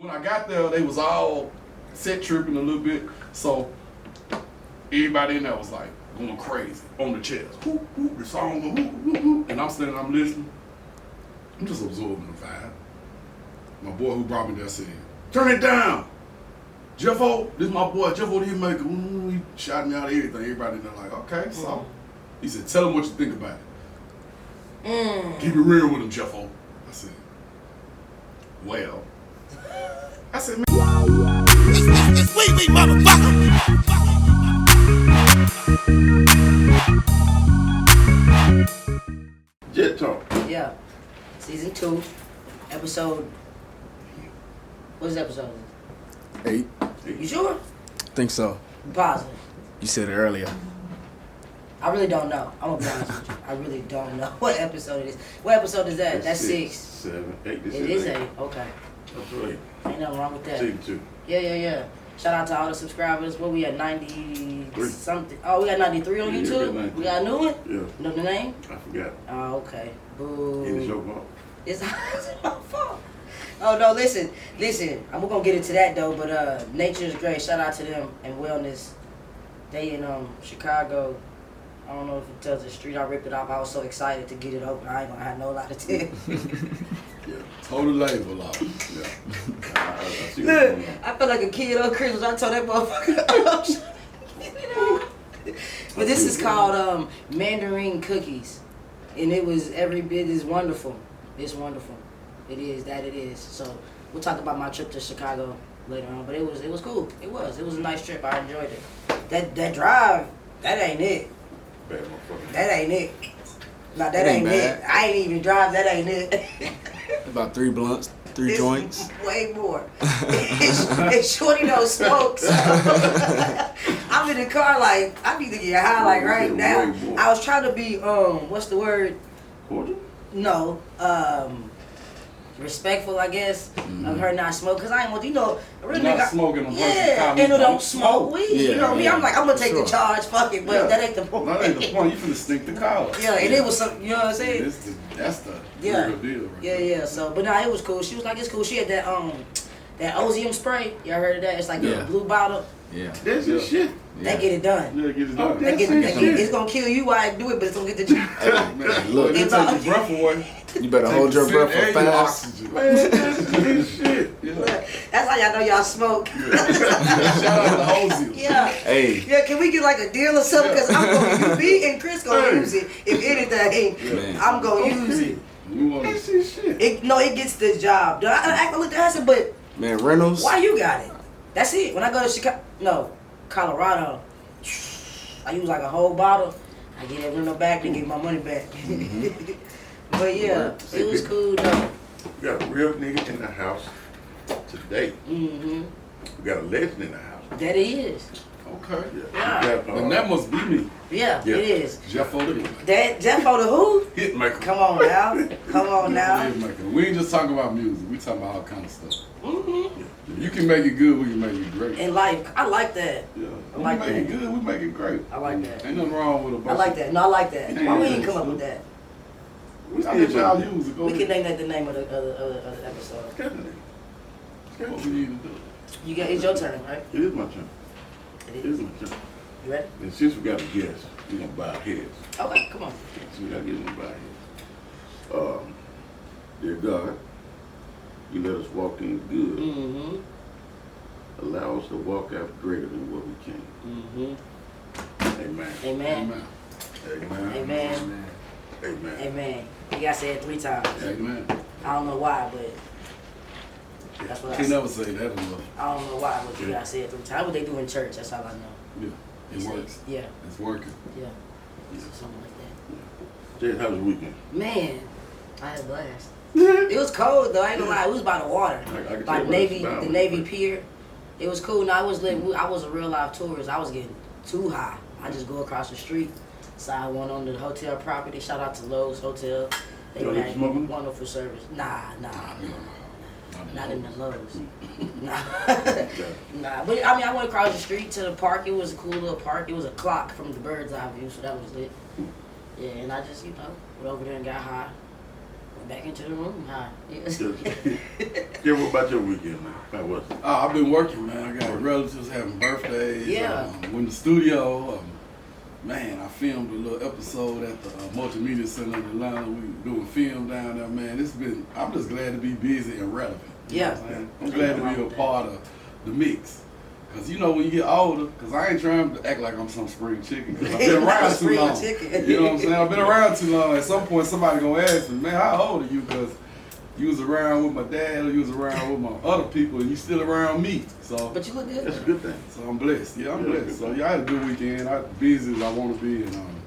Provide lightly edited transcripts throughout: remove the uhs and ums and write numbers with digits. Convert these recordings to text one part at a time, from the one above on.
When I got there, they was all set tripping a little bit. So everybody in there was like going crazy on the chairs. Whoop, whoop, the song, whoop, whoop, whoop. And I'm standing, I'm listening. I'm just absorbing the vibe. My boy who brought me there said, "Turn it down. Jeffo, this is my boy, Jeffo the hitmaker." He shot me out of everything. Everybody in there like, okay, so. He said, "Tell him what you think about it. Keep it real with him, Jeffo." I said, "Well." I said, "Man, Wait, motherfucker." Jeffo. Yeah. Season 2, episode. What's the episode? 8. You sure? Think so. I'm positive. You said it earlier. I really don't know. I'm gonna be honest with you. I really don't know what episode it is. What episode is that? That's 6. 7, 8. This It is 8. Okay. That's right. Ain't nothing wrong with that. Season 2. Yeah. Shout out to all the subscribers. What we at 90 3. something? Oh, we got 93 on Yeah, YouTube. we got 93. We got a new one. Yeah. Know the name? I forgot. Oh, okay. Boo. It's your fault. It's my fault. Oh no, listen. We're gonna get into that though, but Nature is Great. Shout out to them and Wellness. They in Chicago. I don't know if it tells the street. I ripped it off. I was so excited to get it open. I ain't gonna have no lie to tell. Yeah. total label off. Yeah. I see Look, what's going on. I felt like a kid on Christmas. I told that motherfucker. But this is called Mandarin Cookies, and it was every bit as wonderful. It's wonderful. It is that it is. So we'll talk about my trip to Chicago later on. But it was cool. It was a nice trip. I enjoyed it. That drive, that ain't it. Bad motherfucker. That ain't it. No, that It ain't ain't it. bad. I ain't even drive. That ain't it. About 3 blunts, 3 It's joints. Way more. It's Shorty don't smoke. So I'm in the car like I need to get high like right Yeah, now. way more. I was trying to be what's the word? Cordial? No, respectful, I guess, of her not smoke. Cause I ain't want a real Not nigga. smoking on Yeah, and who don't smoke weed. Yeah, you know me. I'm like I'm gonna take sure. the charge. Fuck it, but Yeah. that ain't the point. No, that ain't the point. You finna stink the collar. Yeah, and it was some. You know what I'm saying? That's the Yeah. real deal right Yeah. So, but nah, it was cool. She was like, it's cool. She had that Ozium spray. Y'all heard of that? It's like a Yeah. blue bottle. Yeah. That's your shit. That get it done. Yeah, get it done. That get, That's it. it's gonna kill you while I do it, but it's gonna get the job. Hey, man, Look, it it's take all- your breath away. You better Take hold the your scent breath for and your fast. oxygen. Man, that's his shit. Yeah. That's how y'all know y'all smoke. Shout out to Ozzy. Yeah. Hey, Yeah, can we get like a deal or something? Because I'm gonna me and Chris gonna use it. If anything, Man. I'm gonna use it. You want That's to his shit. It get the job done. I looked at her and said, but man, Reynolds. why you got it? That's it. When I go to Colorado, I use like a whole bottle. I get that rental back and get my money back. But yeah, it was cool though. We got a real nigga in the house today. Mm-hmm. We got a legend in the house. That it is. Okay. Yeah. We got, And that must be me. Yeah, Yeah. it is. Jeffo the That Jeffo the who? hitmaker. Come on now. Come on now. Hitmaker. We ain't just talking about music. We talking about all kind of stuff. Mm-hmm. If you can make it good, we can make it great. In life, I like that. Yeah. I We like make it that. good, we make it great. I like that. Ain't nothing wrong with a bunch I like that. No, I like that. Why we ain't come up with that? We I still let y'all trying to use it. Go We can ahead. name that the name of the episode. get it. What we need to do. You got it's your turn, right? It is my turn. It It is. is my turn. You ready? And since we got a guest, we're gonna bow heads. Okay, come on. So we gotta get them to bow heads. Dear God, you let us walk in good. Mm-hmm. Allow us to walk out greater than what we can. Mm-hmm. Amen. Amen. Amen. Amen. Amen. Amen. Amen. You gotta say it 3 times. Amen. I don't know why, but that's what I Can't say. never say that enough. I don't know why, but you gotta say it 3 times. That's what they do in church. That's all I know. Yeah. It works. Yeah, It's working. yeah. Something like Jay, how was your weekend? that. Man, I had a blast. It was cold though. I ain't gonna lie. It was by the water, I can by tell Navy, by the the Navy sound. Pier. It was cool. No, I was lit. I was a real live tourist. I was getting too high. I just go across the street. So I went on to the hotel property. Shout out to Lowe's Hotel. They Y'all had smoking? wonderful service. Nah. Not in the Lowe's. Nah. Nah. But I mean, I went across the street to the park. It was a cool little park. It was a clock from the bird's eye view, so that was lit. Yeah, and I just, went over there and got high. Back into the room, huh? Yes. Yeah, what about your weekend, man? How was it? I've been working, man. I got relatives having birthdays. Yeah. Went in the studio. Man, I filmed a little episode at the Multimedia Center in Atlanta. We were doing film down there, man. I'm just glad to be busy and relevant. You know what I'm saying? I'm glad to be a part of the mix. Because, you know, when you get older, because I ain't trying to act like I'm some spring chicken, because I've been around too long. You know what I'm saying? I've been around too long. At some point, somebody going to ask me, man, how old are you? Because you was around with my dad, or you was around with my other people, and you still around me. So, But you look good. That's a good thing. so I'm blessed. Yeah, I'm blessed. So, yeah, I had a good weekend. I busy as I want to be, and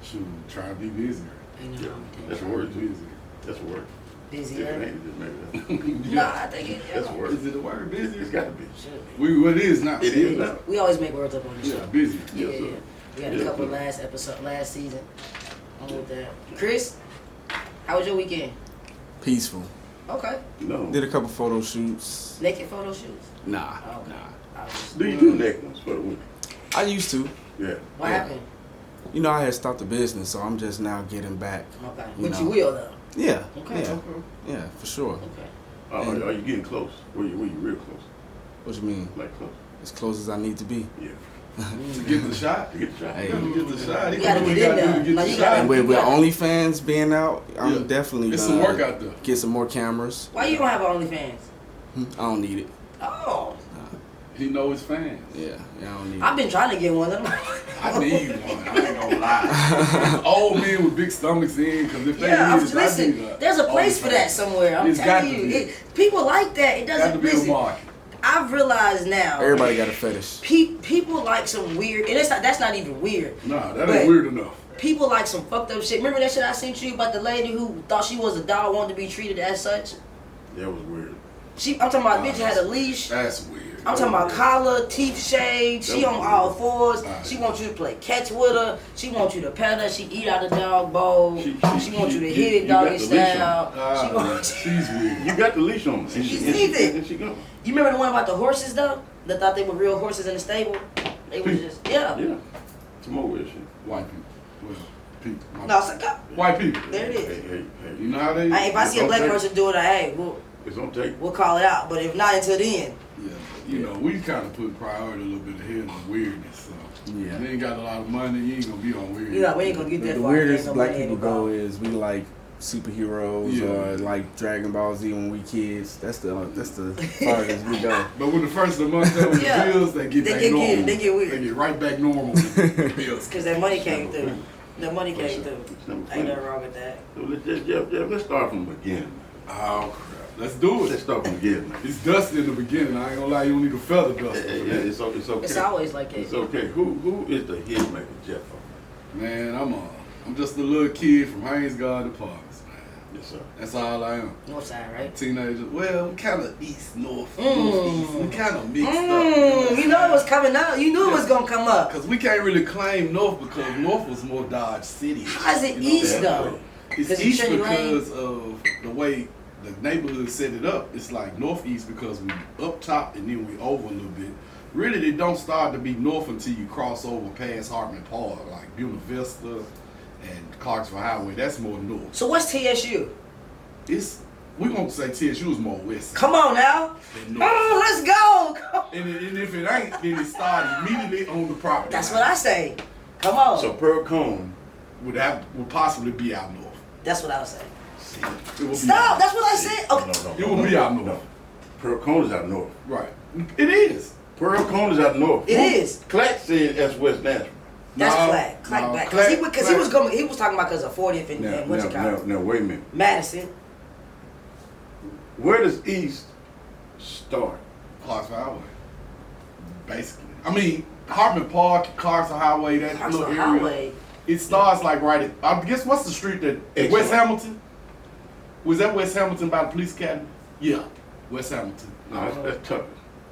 shoot, try to be busier. Ain't Yeah, no wrong with that's that. a word, too. Busy. That's a word. Busy, If it right? ain't, just make that. No, I think it That's a word. Is it a word? Busy? It's got to be. should be. Well, it is now. It is now. We always make words up on the Yeah, show. busy. Yeah, Yes, sir. yeah. We had a Yes, couple sir. last season. I'm with that. Chris, how was your weekend? Peaceful. Okay. No. Did a couple photo shoots. Naked photo shoots. Nah, Okay. nah. I was- Do you do neck ones for the week? I used to. Yeah. What happened? You know, I had stopped the business, so I'm just now getting back. Okay. You But you know. will though. Yeah. Okay. Yeah. Yeah, for sure. Okay. Are you getting close? Were you real close? What you mean? Like close? As close as I need to be. Yeah. To get the shot? To get the shot. Hey. To get the shot. You gotta do what get in gotta do there. to get No, the you shot. gotta- And with OnlyFans being out, I'm Yeah. definitely It's gonna some work out there. get some more cameras. Why you don't have OnlyFans? I don't need it. Oh, He know his fans. Yeah, I don't need I've it. been trying to get one of them. I need one. I ain't gonna lie. Old men with big stomachs in, because if they Yeah, need it, I listen, need there's a place for that OnlyFans. somewhere. I'm It's got telling to you, be. people like that. It Got to doesn't be a listen. market. I've realized now. Everybody got a fetish. People like some weird, and that's not even weird. Nah, that But- ain't weird enough. People like some fucked up shit. Remember that shit I sent you about the lady who thought she was a dog, wanted to be treated as such? That was weird. I'm talking about a bitch that had a leash. That's weird. I'm talking about collar, teeth shaved. She That on was all weird. fours. Alright. She wants you to play catch with her. She wants you to pet her. She eat out the dog bowl. She wants you to hit it you got doggy the leash style. She Ah, wants. she's weird. You got the leash on. And She and sees it. And she gone. You remember the one about the horses though? That thought they were real horses in the stable. They was just Yeah. Some more weird shit. White people. Well, people. My- no. It's like, White people. there it is. Hey. You know how they? If I see a black Okay. person do it, hey, It's on tape. we'll call it out. But if not until then, Yeah. You know, we kind of put priority a little bit ahead of weirdness. So Yeah. you ain't got a lot of money, you ain't gonna be on weird. you know, we ain't gonna get that The far. weirdest Ain't no black money people involved. go is we like superheroes Yeah. or like Dragon Ball Z when we kids. That's the farthest we go. But when the first of the month comes with Yeah. the bills, they get They back get normal. weird. They get weird. They get right back normal with the bills. Cause that money came through. The money came through. It's never Ain't funny. nothing wrong with that. So let's start from the beginning. Oh crap. Let's do Let's it. start from the beginning. It's dusty in the beginning. I ain't gonna lie, you don't need a feather duster. Yeah, it's okay. It's always like It's that. okay. Who is the hitmaker, Jeffo? Man, I'm just a little kid from Haynes Garden Apartments, man. Yes, sir. That's all I am. North side, right? Teenager. Well, we kind of east, north, Mm. northeast. We kind of mixed You know it was coming up. You knew it was gonna come up. Because we can't really claim north because north was more Dodge City. How's it You know, east that though? way. It's 'Cause east Cherry Lane? because of the way the neighborhood set it up. It's like northeast because we up top and then we over a little bit. Really, they don't start to be north until you cross over past Hartman Park, like Buena Vista and Clarksville Highway. That's more north. So what's TSU? We won't say TSU is more west Come on now. than north. Oh, let's go. Come- And if it ain't, then it started immediately on the property. That's line. what I say. Come on. So Pearl Cone. would possibly be out north. That's what I was saying. It would be Stop. out That's what I said. Okay. It will be out north. Pearl Cone is out north. Right. It is. Pearl Cone is out north. It is. Clack said that's West Nashville. That's No, Clack. Clack no, back. Clack- Because he was Clack- going. He was talking about because of 40th and Now, what you call it? now, wait a minute. Madison. Where does East start? Clarksville Highway. Basically. I mean, Hartman Park, Clarksville Highway, that Clarksville little area. Highway. It starts like right at, I guess what's the street that, Excellent. West Hamilton? Was that West Hamilton by the police academy? Yeah, West Hamilton. No, that's Tucker.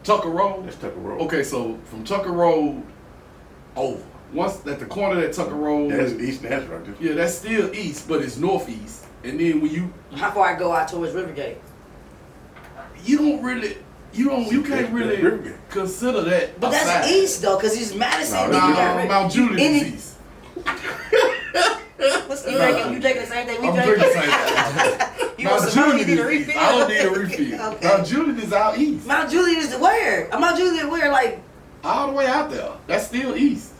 Tucker Road? That's Tucker Road. Okay, so from Tucker Road over. Once at the corner of that Tucker Road. That's East Nashville right there. Yeah, that's still east, but it's northeast. And then when you How far I go out towards Rivergate? don't really, you can't That's really Rivergate. consider that. But that's aside. east though, because it's Madison. No, then you got No, River- Mount Juliet any- is east. You drinking the same thing we I'm drink? drinking the same thing. You want some money? You need a Julian is east. refill? I don't need a refill. Okay. Now Julian is out east. Mount Juliet is where? Mount Juliet where? Like, All the way out there. That's still east.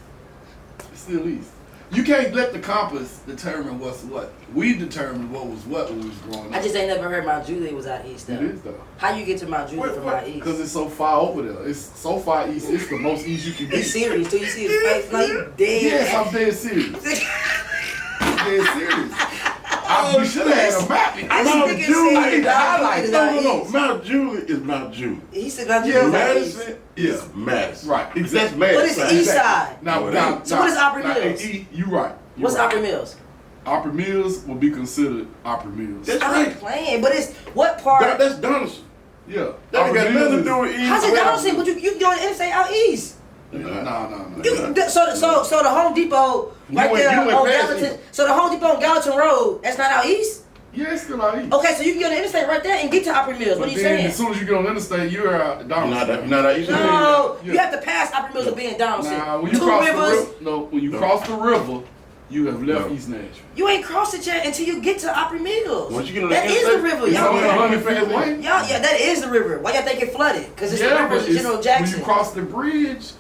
It's still east. You can't let the compass determine what's what. We determined what was what when we was growing up. I just ain't never heard Mount Juliet was out east though. It is though. How you get to Mount Juliet from out east? Because it's so far over there. It's so far east. It's the most east you can He's get. serious. Do you see his face? Like, you dead. Yes, I'm dead serious. Dead serious. You should have had a map. I Mount think Juliet. I need to highlight it. No. Mount Juliet is Mount Juliet. He said Mount Yeah, Juliet was out east. Madison Yeah. is Madison. Right, That's exactly. Madison. But it's the east side. Now, So what is Opry Mills? You right. You What's right. Opry Mills? Opry Mills will be considered Opry Mills. That's I'm right. playing, but it's what part? That's Donaldson. Yeah. That ain't got Opry nothing Mills to is- do with east. How's it west. Donaldson? But you go to interstate out east. No. So the Home Depot right You there went on past Gallatin. it. So the Home Depot on Gallatin Road, that's not out east. Yeah, it's still out east. Okay, so you can get on the interstate right there and get to Opry Mills. What But are you then, saying? as soon as you get on the interstate, you're out You're Donaldson. not out east. No, Yeah. you have to pass Opry Mills to be in Donaldson. Nah, when you Two cross Rivers, the river, when you cross the river, you have left No. East Nashville. you ain't crossed it yet until you get to Opry Mills. Once you get on the That is the interstate, river. it's Y'all, only only 100 feet feet away. yeah, that is the river. Why y'all think it flooded? Because it's the river but of General Jackson. when you cross the bridge,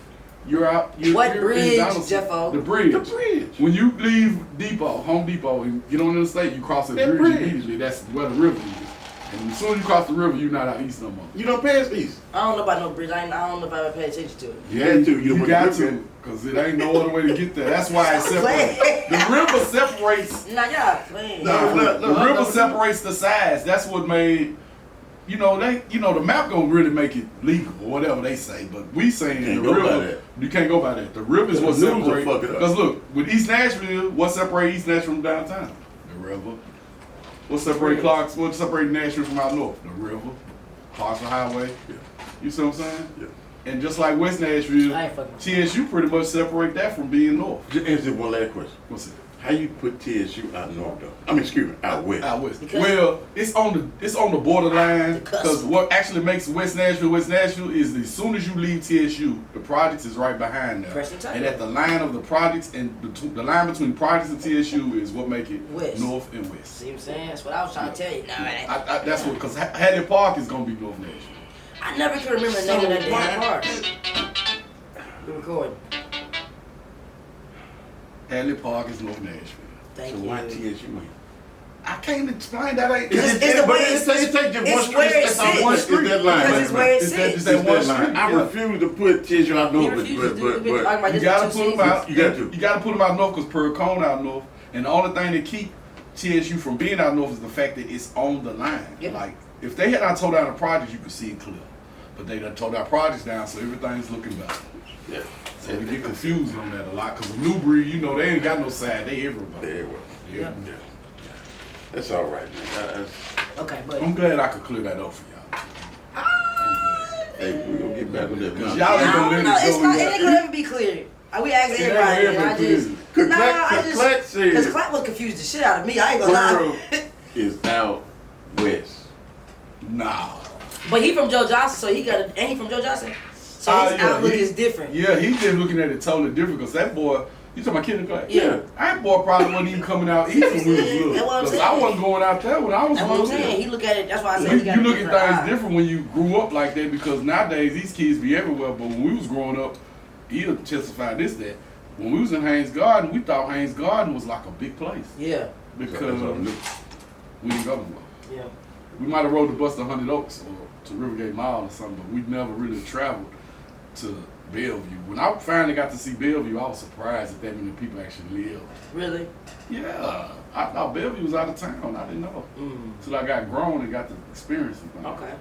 you're out. What you're bridge, in Donaldson. Jeffo? The bridge. The bridge. When you leave Home Depot, and get on the interstate, you cross that That bridge bridge. immediately. That's where the river is. And as soon as you cross the river, you're not out east no more. You don't pass east. I don't know about no bridge. I don't know if I ever paid attention to it. You had to. You went got the river. to, because it ain't no other way to get there. That's why it separates. Playing. The river separates. Nah, y'all playing. No, look, The look, river look. separates the sides. That's what made, the map gonna really make it legal or whatever they say. But we saying Can't the go by river, that. you can't go by that. The river is The what news will separates. fuck it up. Because look, with East Nashville, what separates East Nashville from downtown? The river. What separates Clarks? What separates Nashville from out north? The river. Clarksville Highway. Yeah. You see what I'm saying? Yeah. And just like West Nashville, I ain't fucking- TSU pretty much separate that from being north. Just answer one last question. What's it? How you put TSU out north though? I mean, excuse me, out west. Out west. Because- Well, it's on the borderline The cusp. because what actually makes West Nashville is as soon as you leave TSU, the projects is right behind there. Preston Tucker. And at the line of the projects and the line between projects and TSU is what make it West. north and west. See what I'm saying? That's what I was trying to tell you. Nah, man. That's what because Hadley Park is gonna be North Nashville. I never could remember the name of that damn park. We recording. Hadley Park is North Nashville. Thank So you. why TSU ain't? I can't explain that. Ain't It's the but way it takes just one it's street. where it That's on sits. one street. It's that line. Because it's where it Is that sits. just that It's one that line. street? I Yeah. refuse to put TSU out He north, refuses to do it. We've been but talking about You this gotta for 2 put them seasons. out. You got to. You gotta put them out north because Pericone out north, and the only thing that keep TSU from being out north is the fact that it's on the line. Yep. Like if they had not tore down the projects, you could see it clear, but they done tore down projects down, so everything's looking better. Yeah. So we get confused on that a lot because Newbury, they ain't got no side. They everybody. There it was. Yeah. Yeah. That's all right, man. Okay, but I'm glad I could clear that up for y'all. Hey, we gonna get back on that. Because Now, y'all ain't I gonna don't let know. it It's go. not. It ain't gonna ever be clear. We asked It ain't everybody, ever and I clear. just. Cause Nah, Clark because said Clark was confused the shit out of me. I ain't gonna lie. Pearl is out west. Nah. But he from Joe Johnson, so he got. Ain't he from Joe Johnson? So his Yeah, outlook he- is different. Yeah, he's just looking at it totally different because that boy, you talking about Kid Clark? Yeah. That boy probably wasn't even coming out east when we was That's little. what I'm Because saying. I wasn't going out there when I was That's what I'm little. saying. He look at it. That's why I said You, he got you a look at different things eye. different when you grew up like that because nowadays these kids be everywhere. But when we was growing up, he'll testify that when we was in Haynes Garden, we thought Haynes Garden was like a big place Yeah. because That's all I knew. we didn't go nowhere. Yeah. We might have rode the bus to 100 Oaks or to Rivergate Mall or something, but we never really traveled to Bellevue. When I finally got to see Bellevue, I was surprised that many people actually lived. Really? Yeah, I thought Bellevue was out of town. I didn't know until I got grown and got to experience it. Okay.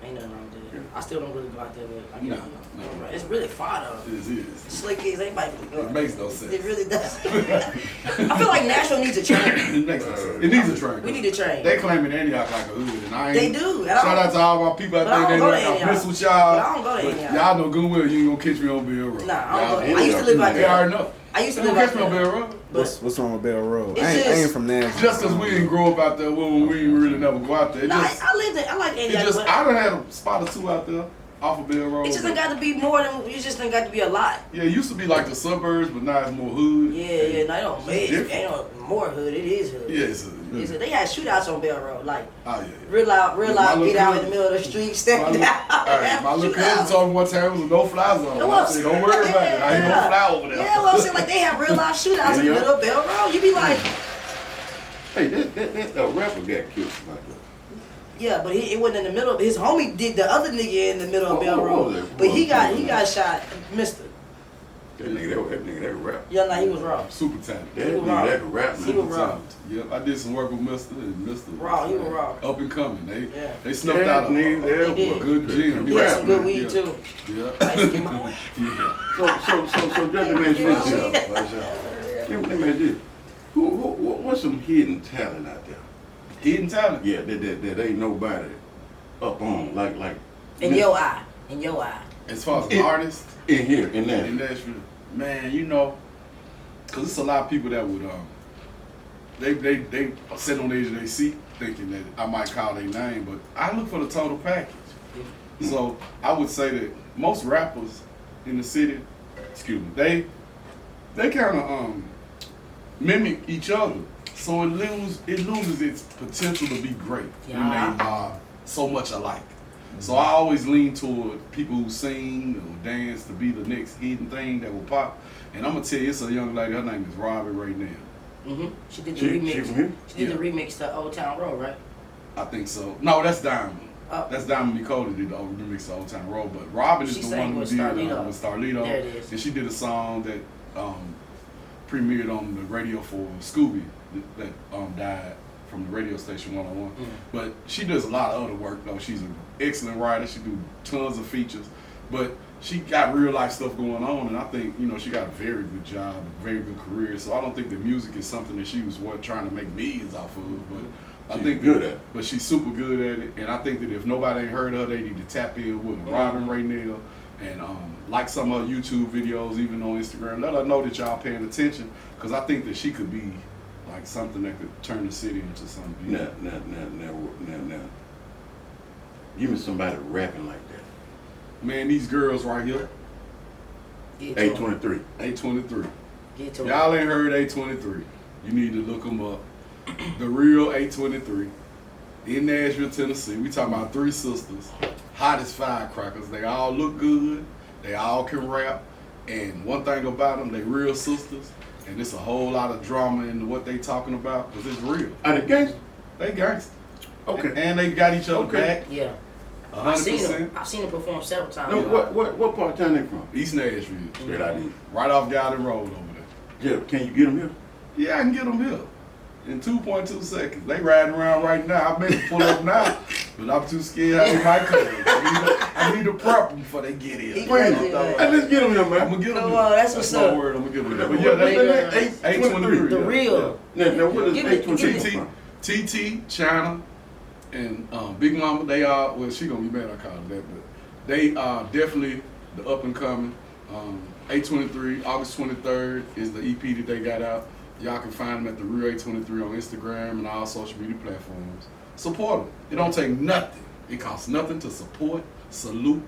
Ain't nothing wrong with that. I still don't really go out there, but I No, guess, no. It's really far though. It is. Slick kids, everybody really go. It makes no sense. It really does. I feel like Nashville needs a train. It makes no sense. It needs a train. We need a train. They claiming Antioch like a hood, and I ain't. They do. And Shout out to all my people out But I there. don't go to They know I Antioch. mess with y'all. But I don't go to But Antioch. y'all know good well you ain't gonna catch me on Bell Road. Nah, I don't go. Y'all- I used to live out They there. already know. I used to They live don't out catch me on there. Bell Road. What's wrong with Bell Road? It's I ain't just- from Nashville. Just because we didn't grow up out there, well, we ain't really never go out there. It No, just, I lived there. I like it Antioch. just but I done had a spot or two out there. off of Bell Road. It just ain't got to be more than. It just ain't got to be a lot. Yeah, it used to be like the suburbs, but now it's more hood. Yeah. No, it don't make. different. Ain't no more hood. It is hood. Yeah, it's They had shootouts on Bell Road, like oh yeah. real loud, My get little out in the cousin- middle of the street, step down. My little cousin told me one time it was a no-fly zone. I said, don't worry about it. I ain't gonna fly over there. Yeah, well, I'm saying like they have real life shootouts in the middle of Bell Road. You be like, Hey, that rapper got killed like that. yeah, but it wasn't in the middle. His homie did the other nigga in the middle of Bell What Road, was it? but he got shot, Mister. That nigga, that rap. Yeah, nah, he was raw. Super talented. That He was nigga, raw. that rap. He was raw. Yep, I did some work with Mr. and Mr. Raw, he was raw. Up and coming. Yeah. They snuffed out a did. good gym. He had some good Yeah. weed too. Yeah. I used to get my Yeah. So just let me ask you this. Let me ask you this. What's some hidden talent out there? Hidden talent. Yeah, that ain't nobody up on like in your eye, in your eye. As far as an artist in here in that. in Nashville, man, you know, cause it's a lot of people that would they sit on the edge of their seat thinking that I might call their name, but I look for the total package. So I would say that most rappers in the city, excuse me, they kind of mimic each other, so it loses its potential to be great when Yeah. they are so much alike. So I always lean toward people who sing or dance to be the next hidden thing that will pop. And I'm gonna tell you, it's a young lady. Her name is Robin right now. She did the She remix. from here? She did the remix to Old Town Road, right? I think so. No, that's Diamond. Oh. That's Diamond Nicole that did the remix to Old Town Road. But Robin is She the sang one who with did Starlito. with Starlito. There it is. And she did a song that premiered on the radio for Scooby that died from the radio station 101. But she does a lot of other work though. She's an excellent writer. She do tons of features. But she got real life stuff going on, and I think, you know, she got a very good job, a very good career. So I don't think that music is something that she was trying to make millions off of. But I She's think good at it. But she's super good at it, and I think that if nobody ain't heard of her, they need to tap in with her. Robin right now, and like some of her YouTube videos, even on Instagram. Let her know that y'all paying attention, because I think that she could be like something that could turn the city into something big. Now. Give me somebody rapping like that. Man, these girls right here, Get to him. 823. 823. Get to him. Y'all ain't heard 823. You need to look them up. The real 823 in Nashville, Tennessee. We talking about three sisters, hot as firecrackers. They all look good. They all can rap. And one thing about them, they real sisters. And it's a whole lot of drama in what they talking about, because it's real. Are they gangster? They gangster. Okay. And they got each other Okay. back. Yeah. I've seen 100%. him. I've seen him perform several times. No, what part of town they from? East Nashville. Straight out here. Right off Garden Road over there. Yeah, can you get them here? Yeah, I can get them here in 2.2 seconds. They riding around right now. I may pull up now, but I'm too scared. I need my cousins. I need to prep them before they get here. He Wait, crazy, man. hey, let's get them here, man. I'm gonna get them Come here. on, that's what's my up. word. I'm gonna get them here. But But yeah, that's that's 823. The yeah, real. Now what is Give me- 823? TT, China, and Big Mama. They are, well, she gonna be mad I call her that, but they are definitely the up and coming. 823, August 23rd is the EP that they got out. Y'all can find them at the Real 823 on Instagram and all social media platforms. Support them. It don't take nothing. It costs nothing to support, salute,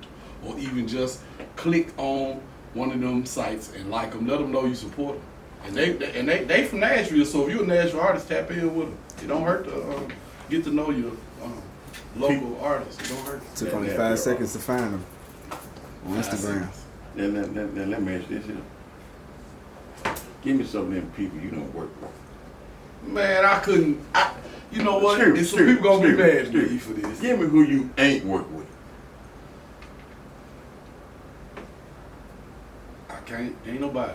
or even just click on one of them sites and like them. Let them know you support them. And they from Nashville, so if you're a Nashville artist, tap in with them. It don't hurt to get to know your local artists. It don't hurt. Took only 5 seconds to find them on Instagram. Now let me ask this here. Give me some of them people you don't work with. Man, I couldn't. You know what? Excuse me, It's some people gonna be mad at me excuse for this. Give me who you ain't work with. I can't. Ain't nobody.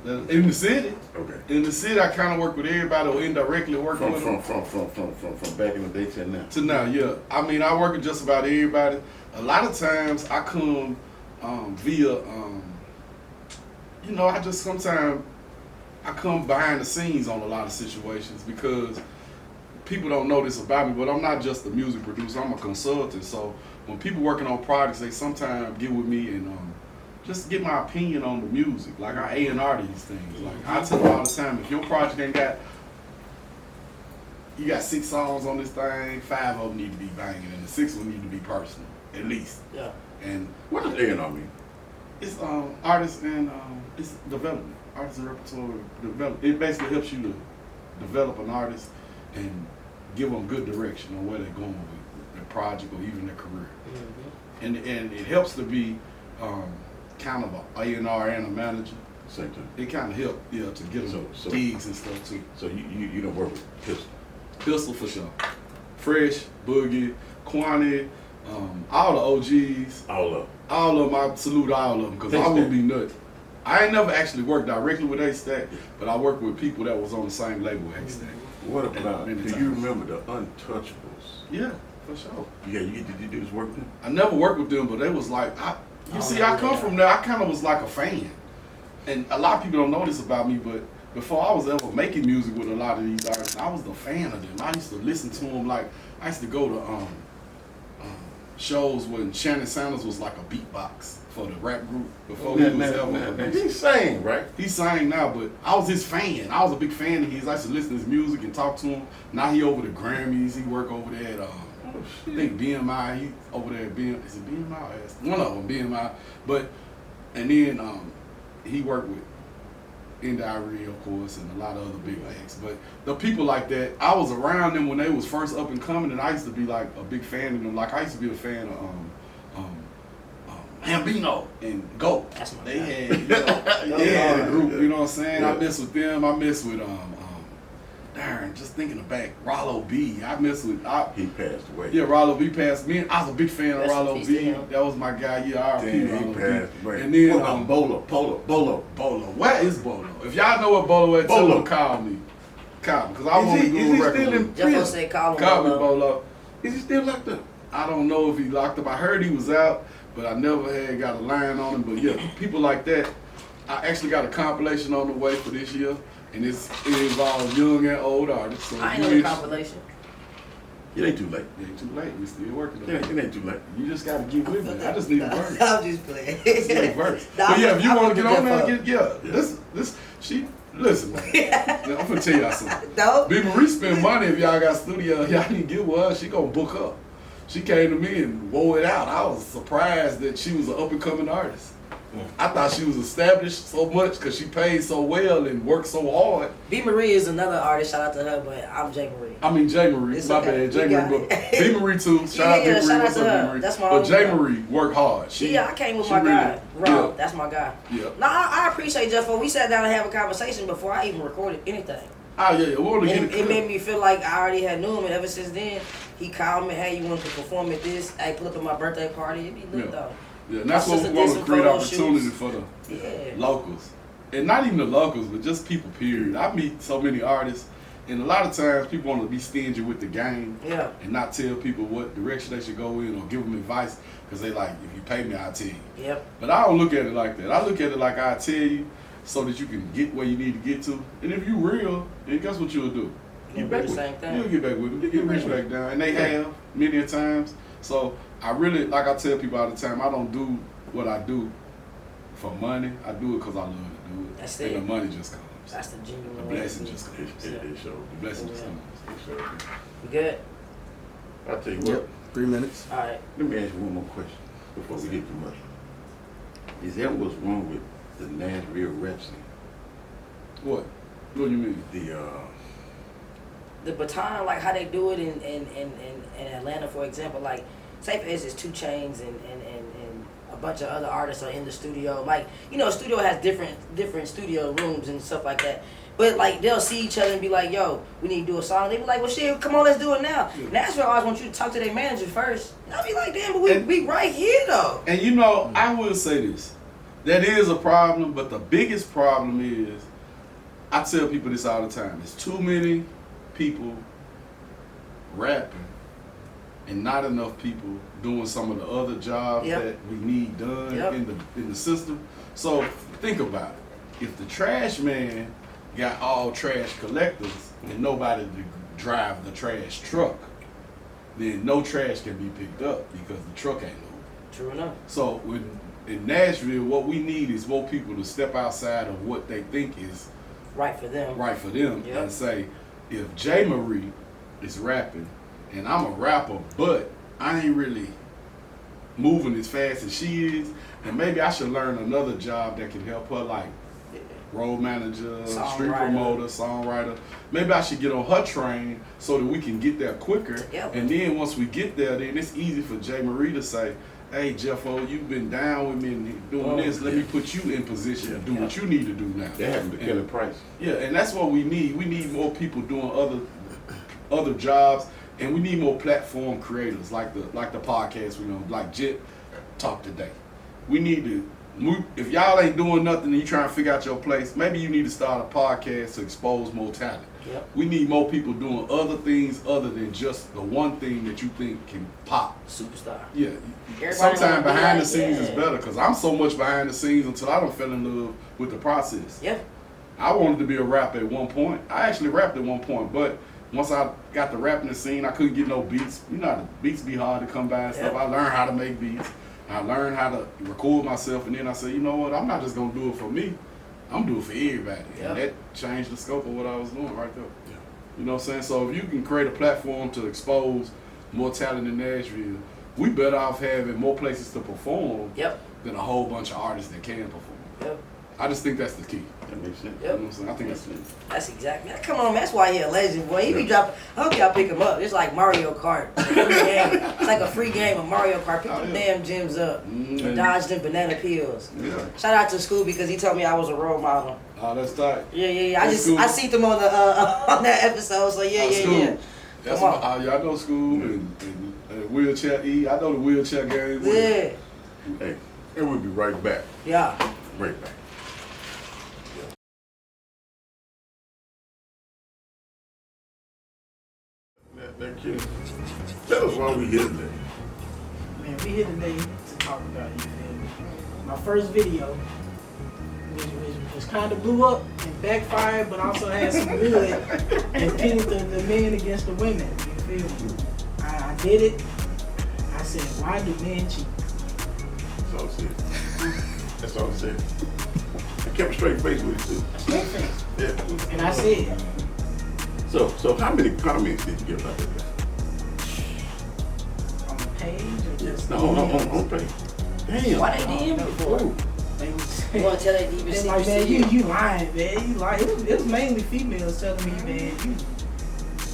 In the city. Okay. In the city, I kind of work with everybody or indirectly working with them. From back in the day till now. To now, yeah. I mean, I work with just about everybody. A lot of times, I come via, you know, I just sometimes I come behind the scenes on a lot of situations because people don't know this about me, but I'm not just a music producer. I'm a consultant. So when people working on projects, they sometimes get with me and just get my opinion on the music. Like I A&R these things. Like I tell them all the time, if your project ain't got, you got 6 songs on this thing, 5 of them need to be banging, and the 6th one need to be personal, at least. Yeah. And What does A&R mean? it's artists and it's development. Artists and repertoire development. It basically helps you to develop an artist and give them good direction on where they're going with their project or even their career. And it helps to be kind of a A&R and a manager. Same thing. It kind of help to get them So- gigs and stuff too. So you don't work with Pistol. Pistol for sure. Fresh, Boogie, Quantity, all the OGs. All of them. All of them, I salute all of them because I would be nuts. I ain't never actually worked directly with A-Stack, but I worked with people that was on the same label with A-Stack. What about, many do times. you remember the Untouchables? Yeah, for sure. Yeah, did you do this work with them? I never worked with them, but they was like, I come from there. I kind of was like a fan, and a lot of people don't know this about me, but before I was ever making music with a lot of these artists, I was the fan of them. I used to listen to them like I used to go to shows when Shannon Sanders was like a beatbox for the rap group before he was ever. He sang, right? He sang now, but I was his fan. I was a big fan of his. I used to listen to his music and talk to him. Now he over the Grammys. He work over there at I think BMI. He over there at is it BMI? One of them, BMI. But and then he worked with Indiary, of course, and a lot of other big acts. But the people like that, I was around them when they was first up and coming, and I used to be like a big fan of them. Like I used to be a fan of Hambino and Go. That's my They guy. had, they had a group, you know what I'm saying? Yeah. I mess with them. I mess with darn, just thinking back, Rollo B. I mess with He passed away. yeah, Rollo B passed me. I was a big fan of Rest in Rollo peace B. to him. That was my guy. Yeah, R.I.P. Damn, Rollo he B. passed away. And then What about Bolo? Bolo. Where is Bolo? If y'all know what Bolo is, tell Bolo. him to call me. Call me, because I want to do a record. still in with him. Jeffo prison? said call him. Call me, Bolo. Bolo. Is he still locked up? I don't know if he locked up. I heard he was out, but I never had got a line on him. But yeah, people like that. I actually got a compilation on the way for this year, and it involves young and old artists. So I ain't if know you the interested- compilation. It ain't too late. It ain't too late. We still working on It it. ain't too late. You just got to get with me. I just need a verse. I'm just playing. Just need a verse. Nah, But yeah, if you I'm want to get gonna on there, do get she. Listen, man. I'm finna tell y'all something. No. B. Marie spend money if y'all got studio. Y'all need to get with her. She gonna book up. She came to me and wore it out. I was surprised that she was an up and coming artist. I thought she was established so much because she paid so well and worked so hard. B. Marie is another artist. Shout out to her, but I'm J. Marie. I mean, J. Marie. It's My okay. bad. J. We got Marie. But it. B. Marie too. Shout out Yeah, B. shout Marie. out What's to up, her. B. Marie? That's my But homie. J. Marie worked hard. Yeah, I came with she my really- guy, Rob. Yeah. That's my guy. Yeah. No, I appreciate Jeffo. We sat down and had a conversation before I even recorded anything. Oh, yeah. We want to get And it it clear. made me feel like I already had knew him, and ever since then, he called me, hey, you want to perform at this? Hey, pull up at my birthday party. It'd be lit Yeah. though. Yeah, and that's My what we sister want did to some create photo opportunity shoots. for the Yeah. locals. And not even the locals, but just people, period. I meet so many artists, and a lot of times people want to be stingy with the game Yeah. and not tell people what direction they should go in or give them advice because they like, if you pay me, I'll tell you. Yep. But I don't look at it like that. I look at it like I tell you so that you can get where you need to get to. And if you real, then guess what you'll do? You'll do the same thing. You'll get back with them. You'll reach back down. And they have many a times. So I really, like I tell people all the time, I don't do what I do for money. I do it because I love to do it. That's and it. the money just comes. That's the genuine The way. blessing just comes. It showed. The blessing just Yeah. comes. It showed. You good? I'll tell you what. Yep. 3 minutes. All right. Let me ask you one more question before we get too much. Is that what's wrong with the Nashville rap scene? What? What do you mean? The baton, like how they do it in Atlanta, for example, like say for instance, 2 Chainz and a bunch of other artists are in the studio. Like, you know, studio has different studio rooms and stuff like that. But like they'll see each other and be like, yo, we need to do a song. They be like, well shit, come on, let's do it now. Yeah. Nashville always want you to talk to their manager first. And I'll be like, damn, but we right here though. And you know, I will say this. That is a problem, but the biggest problem is, I tell people this all the time, there's too many people rapping and not enough people doing some of the other jobs Yep. that we need done Yep. in the system. So think about it. If the trash man got all trash collectors and nobody to drive the trash truck, then no trash can be picked up because the truck ain't moving. True enough. So in Nashville, what we need is more people to step outside of what they think is Right for them. right for them Yep. and say, if J. Marie is rapping and I'm a rapper, but I ain't really moving as fast as she is, and maybe I should learn another job that can help her, like road manager, street promoter, songwriter. Maybe I should get on her train so that we can get there quicker. Together. And then once we get there, then it's easy for J. Marie to say, hey, Jeffo, you've been down with me and doing this. Let me put you in position to do what you need to do now. That happened to Kelly Price. Yeah, and that's what we need. We need more people doing other jobs, and we need more platform creators like the podcast we know, like Jet Talk Today. We need to. If y'all ain't doing nothing and you trying to figure out your place, maybe you need to start a podcast to expose more talent. Yep. We need more people doing other things other than just the one thing that you think can pop. Superstar. Yeah. Everybody Sometimes wanna be behind like, the scenes is yeah. better because I'm so much behind the scenes until I don't fell in love with the process. Yeah. I wanted to be a rapper at one point. I actually rapped at one point, but once I got the rapping scene, I couldn't get no beats. You know how the beats be hard to come by and stuff. Yep. I learned how to make beats. I learned how to record myself, and then I said, you know what? I'm not just gonna do it for me. I'm doing it for everybody. Yep. And that changed the scope of what I was doing right there. Yeah. You know what I'm saying? So if you can create a platform to expose more talent in Nashville, we better off having more places to perform Yep. than a whole bunch of artists that can perform. Yep. I just think that's the key. That makes sense. You know Yep. what I'm saying? I think that's it. That's exactly. Man, come on, man. That's why he a legend, boy. He be dropping. I hope y'all pick him up. It's like Mario Kart. It's, a free game. It's like a free game of Mario Kart. Pick them damn gyms up. Mhm. Dodge them banana peels. Yeah. Shout out to Scooby because he told me I was a role model. Oh, that's tight. Yeah. I That's I seen them on the on that episode. So yeah. That's Come on. y'all know School and Wheelchair E. I know the wheelchair game. Yeah. Hey, and we'll be right back. Yeah. Right back. That kid. Tell us why we here today. Man, we here today to talk about it, you feel me? My first video, which kind of blew up and backfired, but also had some good, and pitted the men against the women, you feel me? I did it. I said, why do men cheat? That's all I said. That's all I said. I kept a straight face with it too. Straight face. Yeah. And I said, So how many comments did you get about that? on the page or just No, on page. Damn. Why they DM you for? Ooh. they would say, You want to tell that deep they're like, man, you lying, man. You lying. It was mainly females telling me, man, you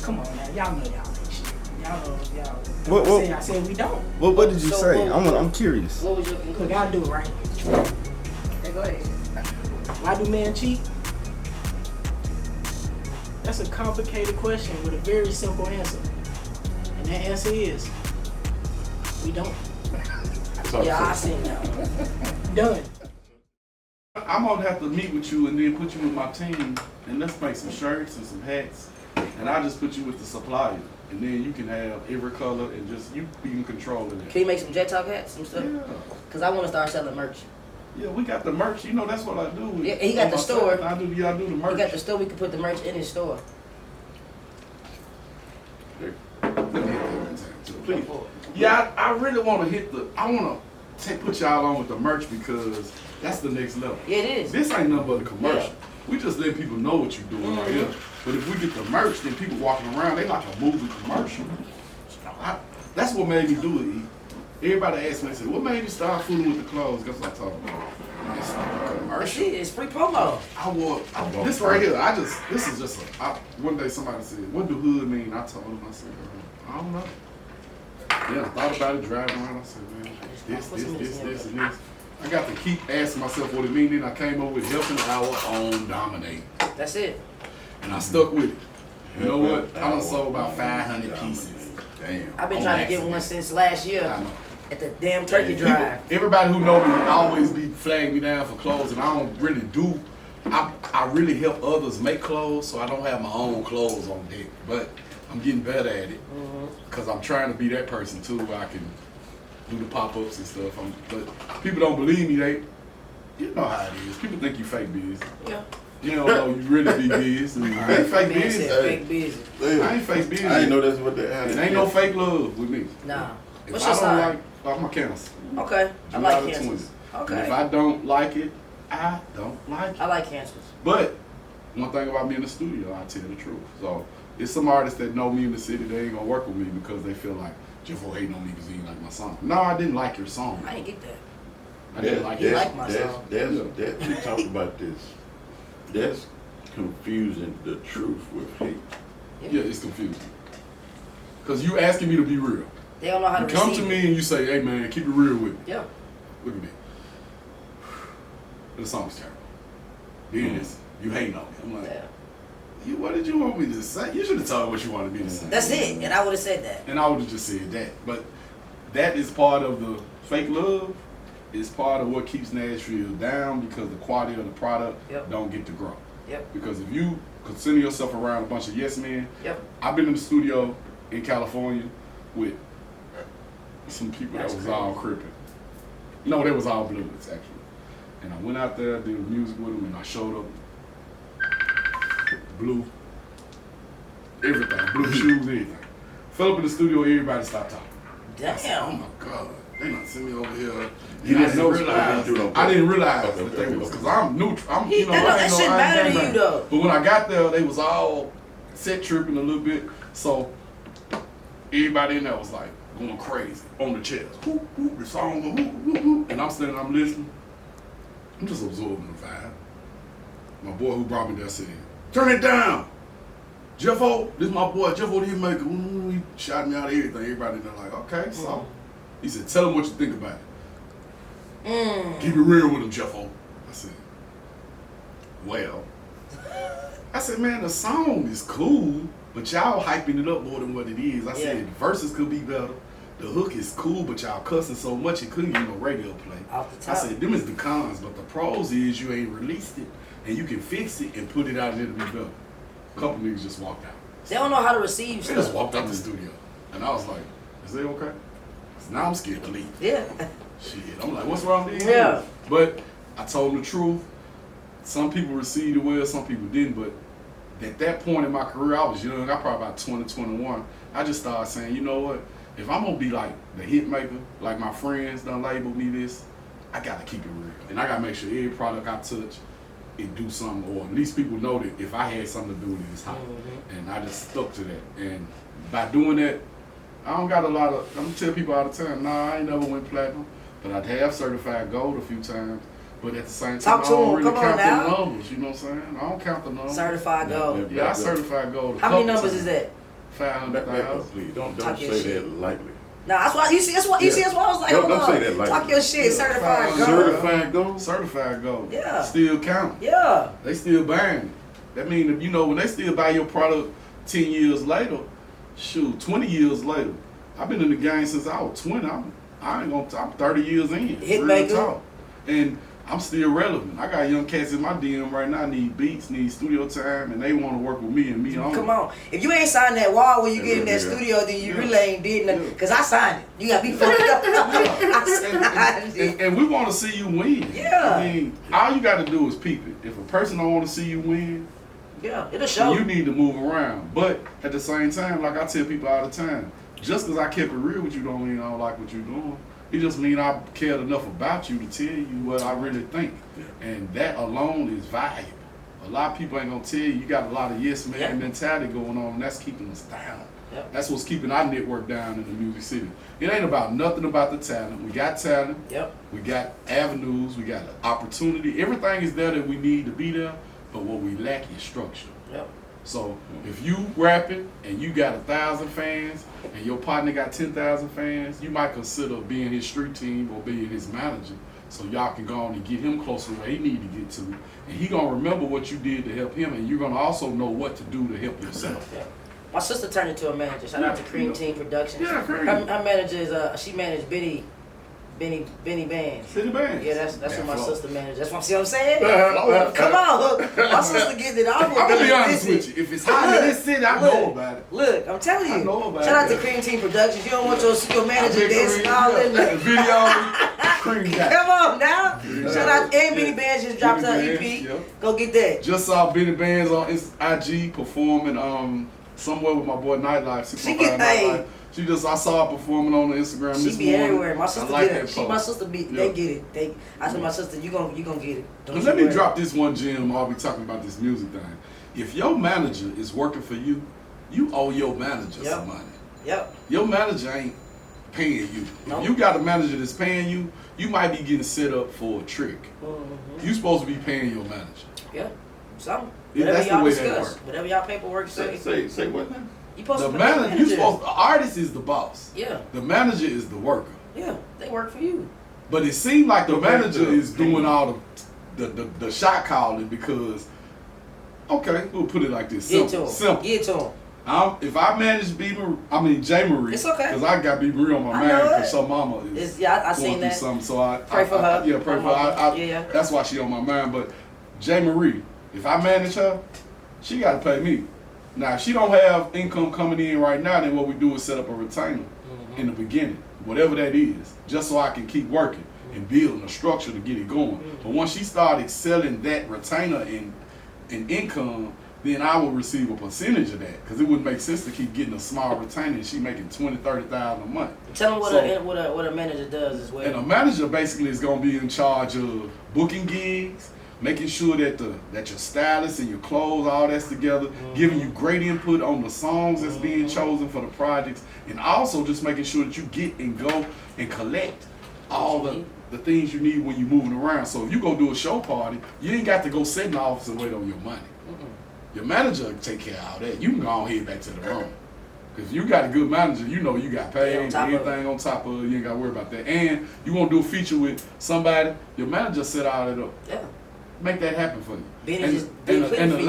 come on now, y'all know y'all ain't shit. Y'all know y'all. I said we don't. What did you So say? what- I'm curious. What was your Look, conclusion? I'll do it right. Hey, go ahead. Why do men cheat? That's a complicated question with a very simple answer. And that answer is, we don't. That's all Yeah, I I said. seen that one. Done. I'm gonna have to meet with you and then put you with my team, and let's make some shirts and some hats, and I'll just put you with the supplier, and then you can have every color and just you be in control of that. Can you make some Jet Talk hats and stuff? Yeah. Cause I want to start selling merch. Yeah, we got the merch. You know that's what I do. With, Yeah, he got on the my store. site. I do the merch. We got the store. We can put the merch in his store. Let me hit that one time, too. Please. Yeah, I really want to hit the. I want to put y'all on with the merch because that's the next level. Yeah, it is. This ain't nothing but a commercial. Yeah. We just let people know what you're doing right here. But if we get the merch, then people walking around, they like a movie commercial. That's what made me do it. E. Everybody asked me, they said, what made you start fooling with the clothes? Guess what I talking about? It's a That's commercial. it. It's free promo. I wore this right here. This is just one day somebody said, what do hood mean? I told them, I said, I don't know. Yeah, I thought about it driving around. I said, man, this, and this. I got to keep asking myself what it means. Then I came up with helping our own dominate. That's it. And I stuck with it. You know what? I done sold about 500 pieces. Damn. I've been On trying to get accident. one since last year I know. at the damn turkey People- drive. Everybody who know me always be flagging me down for clothes, and I don't really do. I really help others make clothes, so I don't have my own clothes on deck. But I'm getting better at it because I'm trying to be that person too, where I can do the pop-ups and stuff. But people don't believe me. You know how it is. People think you fake biz. Yeah. You don't know you really be biz. I ain't fake Man biz. said fake busy. I ain't fake biz. I didn't know that's what that It ain't no fake love with me. Nah. If What's I your don't sign? like, I'm a Cancer. Okay. I July like the cancers. 20th. Okay. And if I don't like it, I don't like it. I like cancers. But one thing about me in the studio, I tell the truth. So it's some artists that know me in the city, they ain't gonna work with me because they feel like Jeffo hating on me because he didn't like my song. No, I didn't like your song. I didn't get that. I didn't like He it. liked my song. We talked about this. That's confusing the truth with hate. Yeah, it's confusing. Because you asking me to be real. They don't know how to You come receive to me it. and you say, hey man, keep it real with me. Yeah. Look at me. The song's terrible. Then it's, you hating on me. I'm like, Yeah. what did you want me to say? You should have told me what you wanted me to say. That's it. And I would have said that. And I would have just said that. But that is part of the fake love. It's part of what keeps Nashville down because the quality of the product don't get to grow. Yep. Because if you consider yourself around a bunch of yes men, Yep. I've been in the studio in California with some people That's that was crazy. all crippin'. No, they was all bloods actually. And I went out there, did music with them, and I showed up. Blue. Everything. Blue shoes, everything. Fell up in the studio, everybody stopped talking. I said, oh Damn. my God. They done sent me over here. You And didn't know I didn't realize Okay, that they okay, was, okay. because I'm neutral. I'm, He- you know, that I ain't shit no, I matter ain't to you, gangbang. though. But when I got there, they was all set tripping a little bit. So everybody in there was like going crazy on the chairs. Whoop, whoop, the song, whoop, whoop, whoop. And I'm standing, I'm listening. I'm just absorbing the vibe. My boy who brought me there said, turn it down. Jeffo, this is my boy, Jeffo the hitmaker. Ooh, he shot me out of everything. Everybody in there like, okay, so. He said, tell him what you think about it. Keep it real with him, Jeffo. I said, well. I said, man, the song is cool, but y'all hyping it up more than what it is. I said, the verses could be better. The hook is cool, but y'all cussing so much it couldn't get no radio play. Off the I top. said, them is the cons, but the pros is you ain't released it, and you can fix it and put it out and it'll be better. A couple niggas just walked out. They don't know how to receive They just stuff. walked out the studio. And I was like, is they okay? 'Cause now I'm scared to leave. Yeah. Shit, I'm like, what's wrong with these Yeah. niggas? But I told them the truth. Some people received it well, some people didn't. But at that point in my career, I was young. I probably about 20, 21. I just started saying, you know what? If I'm gonna be like the hit maker, like my friends done labeled me this, I gotta keep it real. And I gotta make sure every product I touch, it do something, or at least people know that if I had something to do with it, it's hot. And I just stuck to that. And by doing that, I don't got a lot of, I'm gonna tell people all the time, nah, I ain't never went platinum, but I'd have certified gold a few times. But at the same time, Talk I to don't 'em. really Come on count now. the numbers, you know what I'm saying? I don't count the numbers. Certified gold. Yeah, I certified gold. How many numbers is that? 500,000. Please, don't Talk your say shit. that lightly. Nah, that's why you see. That's why you see. That's why I was like, Don't- hold don't on. say that like Talk that. your shit. Certified gold. Certified gold? Certified gold. Yeah. Still count. Yeah. They still buying it. That means, if you know, when they still buy your product 10 years later, shoot, 20 years later. I've been in the game since I was 20. I'm 30 years in. Hitmaker. Real talk. And I'm still relevant. I got young cats in my DM right now, need beats, need studio time, and they want to work with me and me on. Come on. If you ain't signed that wall when you get in that Yeah. studio, then you Yeah. really ain't did nothing. Yeah. Because I signed it. You got me fucked up. I signed it. And we want to see you win. Yeah. I mean, all you got to do is peep it. If a person don't want to see you win, Yeah, it'll then show. you need to move around. But at the same time, like I tell people all the time, just because I kept it real with you don't mean I don't like what you're doing. It just means I cared enough about you to tell you what I really think. And that alone is valuable. A lot of people ain't going to tell you. You got a lot of yes man Yeah. mentality going on, and that's keeping us down. Yep. That's what's keeping our network down in the music city. It ain't about nothing about the talent. We got talent. Yep. We got avenues. We got opportunity. Everything is there that we need to be there. But what we lack is structure. Yep. So if you rapping and you got 1,000 fans and your partner got 10,000 fans, you might consider being his street team or being his manager. So y'all can go on and get him closer to where he need to get to. And he gonna remember what you did to help him, and you're gonna also know what to do to help yourself. Yeah. My sister turned into a manager. Shout out to Cream Yeah. Team Productions. Yeah, Cream. Her manager is she managed Benny Bands. City Bands. Yeah, that's what my Flow. sister managed. That's what I'm saying. Flow. Come on, my sister getting it off. I'm gonna be honest with you. If it's hot in this city, I know about it. Look, I'm telling you. I know about Shout out it. to Cream Team Productions. You don't want your manager dancing all in the there. video. Cream guy. Come on now. Yeah. Shout out and Benny Yeah. Bands just dropped her Benny EP. Bands, yeah. Go get that. Just saw Benny Bands on IG performing somewhere with my boy Nightlife. She get paid. I saw her performing on the Instagram She this be morning. everywhere. My sister I like get that it. post. My sister be. Yeah. They get it. I said, my sister, you gonna get it. Don't But you let me worry. drop this one gem while we talking about this music thing. If your manager is working for you, you owe your manager Yep. some money. Yep. Your manager ain't paying you. Nope. If you got a manager that's paying you, you might be getting set up for a trick. Mm-hmm. You supposed to be paying your manager. Yeah. So Yeah, whatever that's the y'all way that discuss, work. whatever y'all paperwork Say what now? you supposed The to pay your manager, you manager. supposed. The artist is the boss. Yeah. The manager is the worker. Yeah. They work for you. But it seemed like the Okay, manager good. is doing all the shot calling because. Okay, we'll put it like this. Get to Simple. him. Simple. Get to him. If I manage J. Marie, It's okay. because I got B. Marie on my I mind know because it. her mama is It's, yeah, I going seen through that. something. So I Pray for her. Yeah, pray My for her. mama. Yeah. That's why she on my mind. But J. Marie, if I manage her, she got to pay me. Now, if she don't have income coming in right now, then what we do is set up a retainer in the beginning, whatever that is, just so I can keep working and building a structure to get it going. But once she started selling that retainer in income, then I will receive a percentage of that because it wouldn't make sense to keep getting a small retainer and she making $20,000-$30,000 a month. Tell them So- what a manager does as well. And a manager basically is going to be in charge of booking gigs, making sure that your stylist and your clothes, all that's together, giving you great input on the songs that's being chosen for the projects, and also just making sure that you get and go and collect all the things you need when you're moving around. So if you go do a show party, you ain't got to go sit in the office and wait on your money. Your manager will take care of all that. You can go on head back to the room. Because you got a good manager, you know you got paid, Yeah, on top of everything on top of it, you ain't got to worry about that. And you want to do a feature with somebody, your manager set all that up. Yeah. Make that happen for you. Being And, just and, big and the features.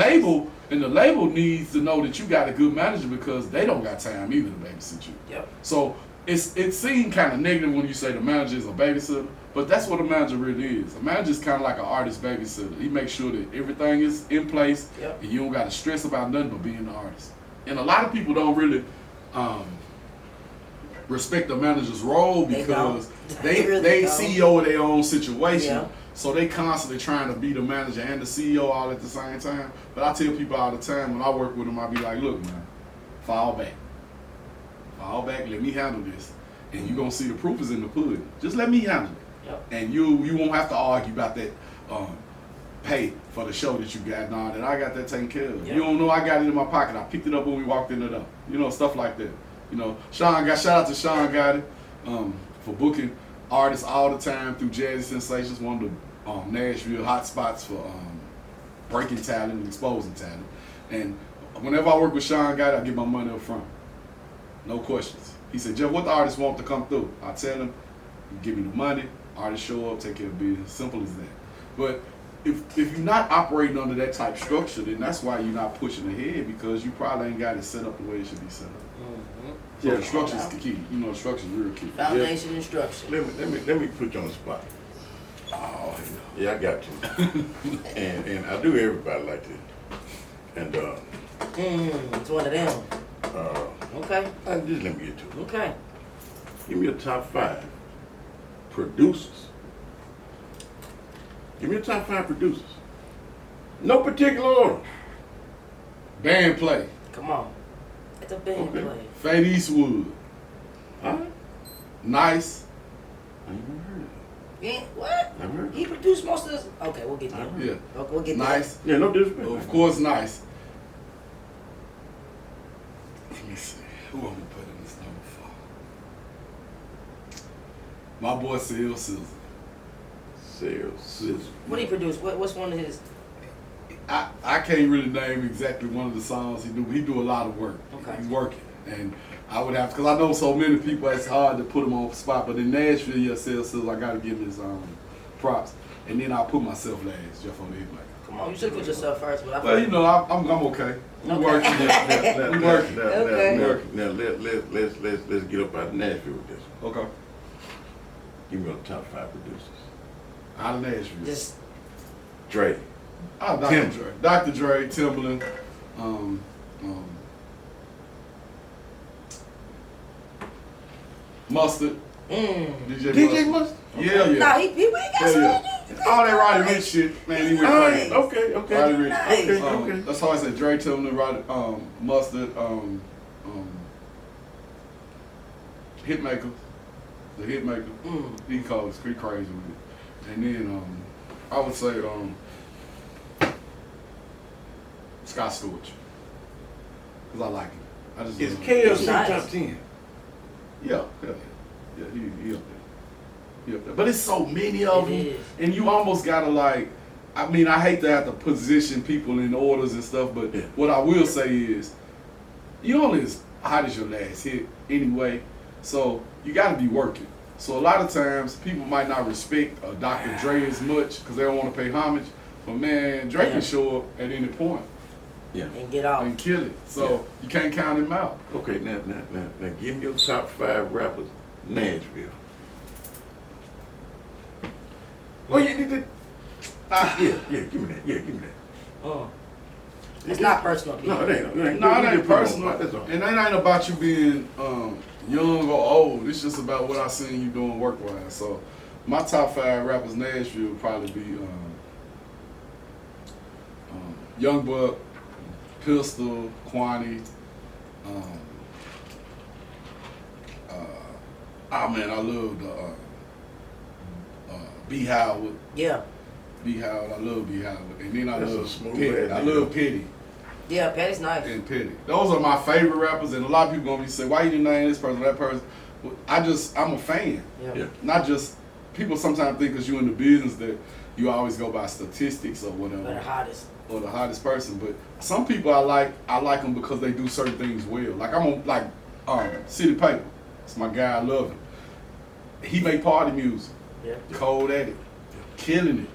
label needs to know that you got a good manager because they don't got time either to babysit you. Yep. So it seemed kind of negative when you say the manager is a babysitter, but that's what a manager really is. A manager is kind of like an artist babysitter. He makes sure that everything is in place, Yep. and you don't got to stress about nothing but being the artist. And a lot of people don't really respect the manager's role They because don't. they They really they don't. CEO of their own situation. Yeah. So they constantly trying to be the manager and the CEO all at the same time. But I tell people all the time when I work with them, I be like, look, man, fall back. Fall back, let me handle this. And you're going to see the proof is in the pudding. Just let me handle it. Yep. And you won't have to argue about that pay for the show that you got and all that. I got that taken care of. Yep. You don't know I got it in my pocket. I picked it up when we walked in the door. You know, stuff like that. You know, shout out to Sean Gotti for booking artists all the time through Jazzy Sensations, one of the Nashville hot spots for breaking talent and exposing talent. And whenever I work with Sean Gotti, I get my money up front. No questions. He said, Jeff, what the artists want to come through? I tell him, you give me the money, artists show up, take care of business. Simple as that. But if you're not operating under that type structure, then that's why you're not pushing ahead because you probably ain't got it set up the way it should be set up. So Yeah. the structure is the key. You know, the structure is real key. Foundation and structure. Let me put you on the spot. Oh, Yeah, I got you. and I do everybody like this. And It's one of them. Okay. just let me get to it. Okay. Give me a top 5 producers. Give me a top 5 producers. No particular order. band play. Come on. It's a band Okay. play. Fade Eastwood. Huh? Nice. I ain't never heard of Yeah, what? Never heard. He produced most of this. Okay, we'll get there. Yeah. Okay, we'll get there. Nice. Yeah, no disrespect. Of course, Nice. Let me see. Who I'm gonna put in this number for? My boy Sales Sizzle. Sales. Sizzle. What he produced? What's one of his? I can't really name exactly one of the songs he do, but he do a lot of work. Okay. He's working. And I would have, because I know so many people, it's hard to put him on the spot. But in Nashville, yeah, Sales Sizzle, I got to give him his props. And then I'll put myself last, Jeffo the hitmaker. Come on, you should put yourself first, but I. Well, you know, I'm okay. We Okay. working. We working. Okay. Now let's get up out of Nashville with this. Okay. Give me your top 5 producers. Out of Nashville. Just Dre. Dr. Tim. Dre. Dr. Dre, Timberland, Mustard, DJ Mustard. Yeah, yeah. nah, he ain't got Yeah, some. yeah. All that Roddy Rich shit, man, he went crazy. Okay. Roddy Rich. Nice. Okay. That's how I said Dre, Timberland, Roddy, Mustard, Hitmaker, the Hitmaker. He calls pretty crazy with it. And then I would say Scott Storch, cause I like him. I just Is love him. KLC Nice. top 10? Yeah, yeah. Yeah, he up there. He up there. But it's so many of them, is. and you almost gotta like. I mean, I hate to have to position people in orders and stuff, but what I will say is, you only as hot as your last hit anyway. So you got to be working. So a lot of times people might not respect Dr. Dre as much because they don't want to pay homage. But man, Dre can show up at any point And get off. and kill it. So you can't count him out. Okay, now, give me your top 5 rappers, Nashville. Oh, you need to. Yeah, give me that. Yeah, give me that. It's not personal. No, it ain't. No, it ain't put personal. on, that's all. And it ain't about you being young or old. It's just about what I seen you doing work-wise. So my top 5 rappers Nashville would probably be Young Buck, Pistol, Kwani. Oh man, I love the B. Howard. Yeah. B. Howard, I love B. Howard. And then I That's a love smooth Petty. ass I nigga. love Petty. Yeah, Patty's nice. And Petty. Those are my favorite rappers, and a lot of people gonna be saying, "Why you didn't name this person, that person?" Well, I'm a fan. Yeah. Not just people sometimes think because you in the business that you always go by statistics or whatever, But the hottest. or the hottest person. But some people I like them because they do certain things well. Like City Paper. It's my guy. I love him. He make party music. Yeah. Cold at it, killing it.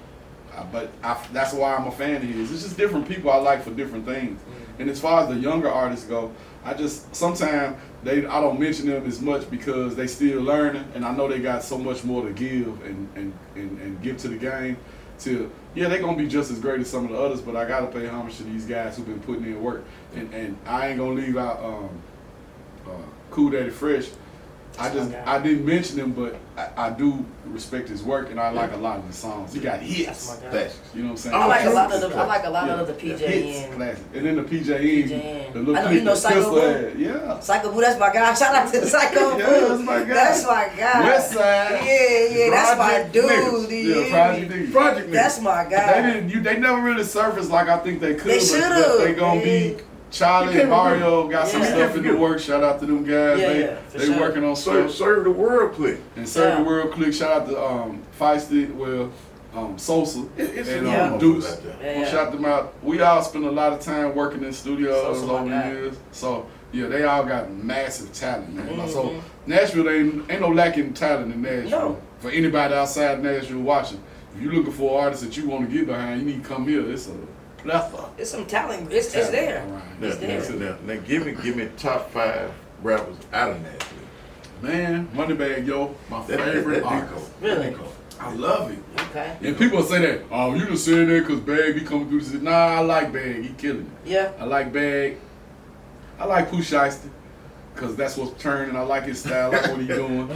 That's why I'm a fan of his. It's just different people I like for different things. And as far as the younger artists go, sometimes I don't mention them as much because they still learning, and I know they got so much more to give and give to the game. They're gonna be just as great as some of the others, but I gotta pay homage to these guys who've been putting in work. And I ain't gonna leave out Cool Daddy Fresh. I didn't mention him, but I do respect his work, and I like a lot of his songs. He got hits. That's my guy. Classics. You know what I'm saying? I like a lot of the Hits, PJN. classic. And then the PJN, PJN. the little I know clip you know that Psycho Pistol Boo? had. Yeah. Psycho Boo, that's my guy. Shout out to Psycho Boo. Yeah, that's my guy. That's my guy. West Side. Yeah, that's my Project dude. niggas. you hear Yeah, Project me? niggas. Project niggas. That's my guy. They never really surfaced like I think they could. They but should've. they gonna be. Charlie You and can't Mario got some Yeah. stuff in the works. Shout out to them guys. Yeah, for they sure. working on stuff. Serve the world quick. And Serve the Yeah. World Click. Shout out to Feisty, Sosa It's and Yeah. Deuce. Yeah. Shout them out. We all spend a lot of time working in studios Sosa, my over the guy. years. So yeah, they all got massive talent, man. Mhm. So Nashville ain't no lacking talent in Nashville. No. For anybody outside Nashville watching, if you're looking for artists that you want to get behind, you need to come here. It's a plethora. It's some talent. It's Talent there. around Now, here. It's there. now, give me top 5 rappers out of Nashville. Man, Moneybagg Yo, my favorite artist. Really? I love it. Okay. And people say that, oh, you just saying that because Bag be coming through this. Nah, I like Bag. He killing it. Yeah. I like Bag. I like Pooh Shiesty because that's what's turning. I like his style. I like what he doing.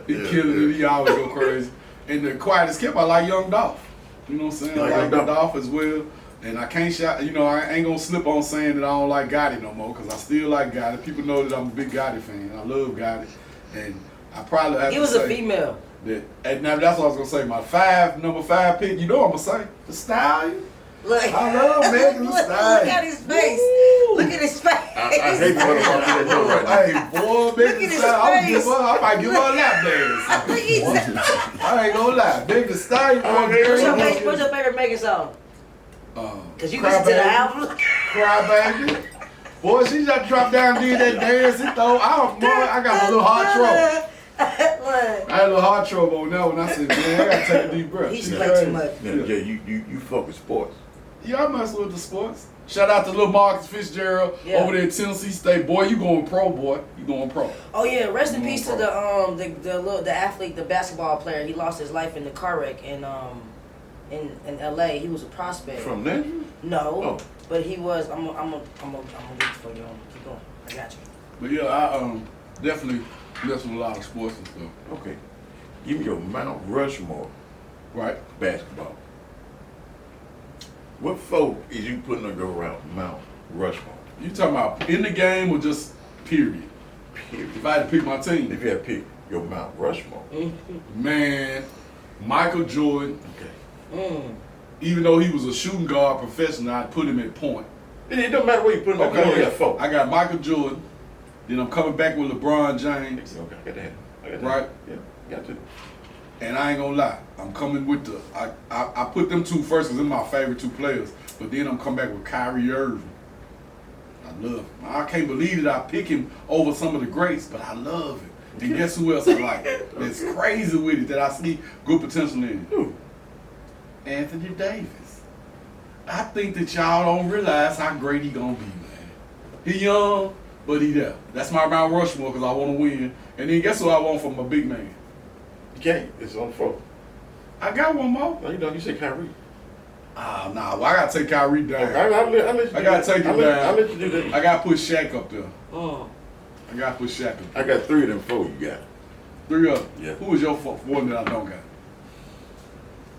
He killing it. He always go crazy. And the quietest kept, I like Young Dolph. You know what I'm saying? You like I like Young Dolph as well. And I can't I ain't gonna slip on saying that I don't like Gotti no more because I still like Gotti. People know that I'm a big Gotti fan. I love Gotti. And I probably have He to was say a female. that, and now that's what I was gonna say. My number 5 pick, I'm gonna say the Stallion. Look. I love Megan Thee Look Stallion. at his face. Woo. Look at his face. I hate when I'm that right now. Hey, boy, Megan Thee his Stallion, face. I might give her a lap dance. Look, he said- I ain't gonna lie, Megan Thee Stallion. What's your favorite Megan song? Cause you listen to the album. Cry Baby. Boy, she just dropped down and did that dance and throw out. Boy, I got a little heart trouble. Look. I had a little heart trouble on that one. I said, man, I gotta take a deep breath. He She play crazy. too much. Now, yeah, you fuck with sports. Yeah, I mess with the sports. Shout out to little Marcus Fitzgerald Yeah. over there at Tennessee State. Boy, you going pro, boy. You going pro. Oh yeah, rest in Mm, peace to the athlete, the basketball player. He lost his life in the car wreck in LA. He was a prospect. From Nashville? No, Oh. but he was. I'm gonna wait for you. Keep going. I got you. But yeah, I definitely mess with a lot of sports and stuff. Okay. Give me your Mount Rushmore Right? basketball. What folk is you putting on your route, Mount Rushmore? You talking about in the game or just period? Period. If I had to pick my team, If you had to pick your Mount Rushmore. man, Michael Jordan, Okay. even though he was a shooting guard professional, I'd put him at point. It don't matter where you put him on, you only got 4. I got Michael Jordan, then I'm coming back with LeBron James. Okay, I got that. right? Yeah, got to. And I ain't gonna lie, I'm coming with the I put them two first because they're my favorite two players. But then I'm coming back with Kyrie Irving. I love him. I can't believe that I pick him over some of the greats, but I love him. And guess who else I like? That's crazy with it that I see good potential in. Who? Anthony Davis. I think that y'all don't realize how great he gonna be, man. He young, but he there. That's my Mount Rushmore because I want to win. And then guess what I want from a big man? You can't. It's on the floor. I got one more. No, you don't. You say Kyrie. Ah, nah. Well, I gotta take Kyrie down. I'll let you I gotta do that. take him down. I'll let you do that. I gotta put Shaq up there. Oh. I gotta put Shaq up I there. got 3 of them 4 you got. 3 of them. Yeah. Who was your one that I don't got?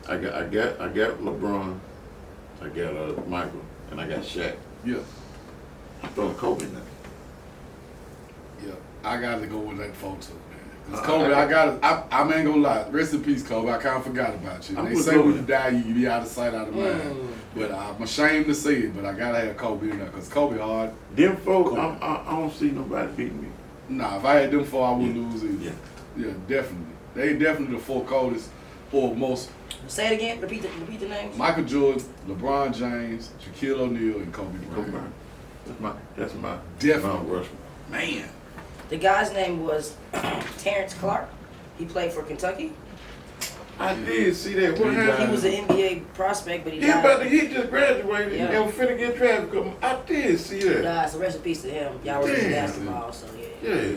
I got LeBron, I got Michael, and I got Shaq. Yeah. I'm throwing Kobe now. Yeah. I gotta go with that photo, man. Cause Kobe, I ain't gonna lie. Rest in peace, Kobe. I kind of forgot about you. I'm They with say when Kobe. you die, you be out of sight, out of mind. But I'm ashamed to say it, but I gotta have Kobe in there. Cause Kobe hard. Them 4, Kobe. I don't see nobody beating me. Nah, if I had them 4, I wouldn't lose either. Yeah. Yeah, definitely. They definitely the 4 coldest or most. Say it again. Repeat the names. Michael Jordan, LeBron James, Shaquille O'Neal, and Kobe Kobe Bryant. Bryant. That's my Definitely. Mount Rushmore. Man. The guy's name was Terrence Clark. He played for Kentucky. I did see that. What He happened? He was an NBA prospect, but he He about to, died. he just graduated Yeah. and was finna get drafted. I did see He that. died. So rest in peace to him. Y'all were in Yeah. basketball, so yeah. Yeah.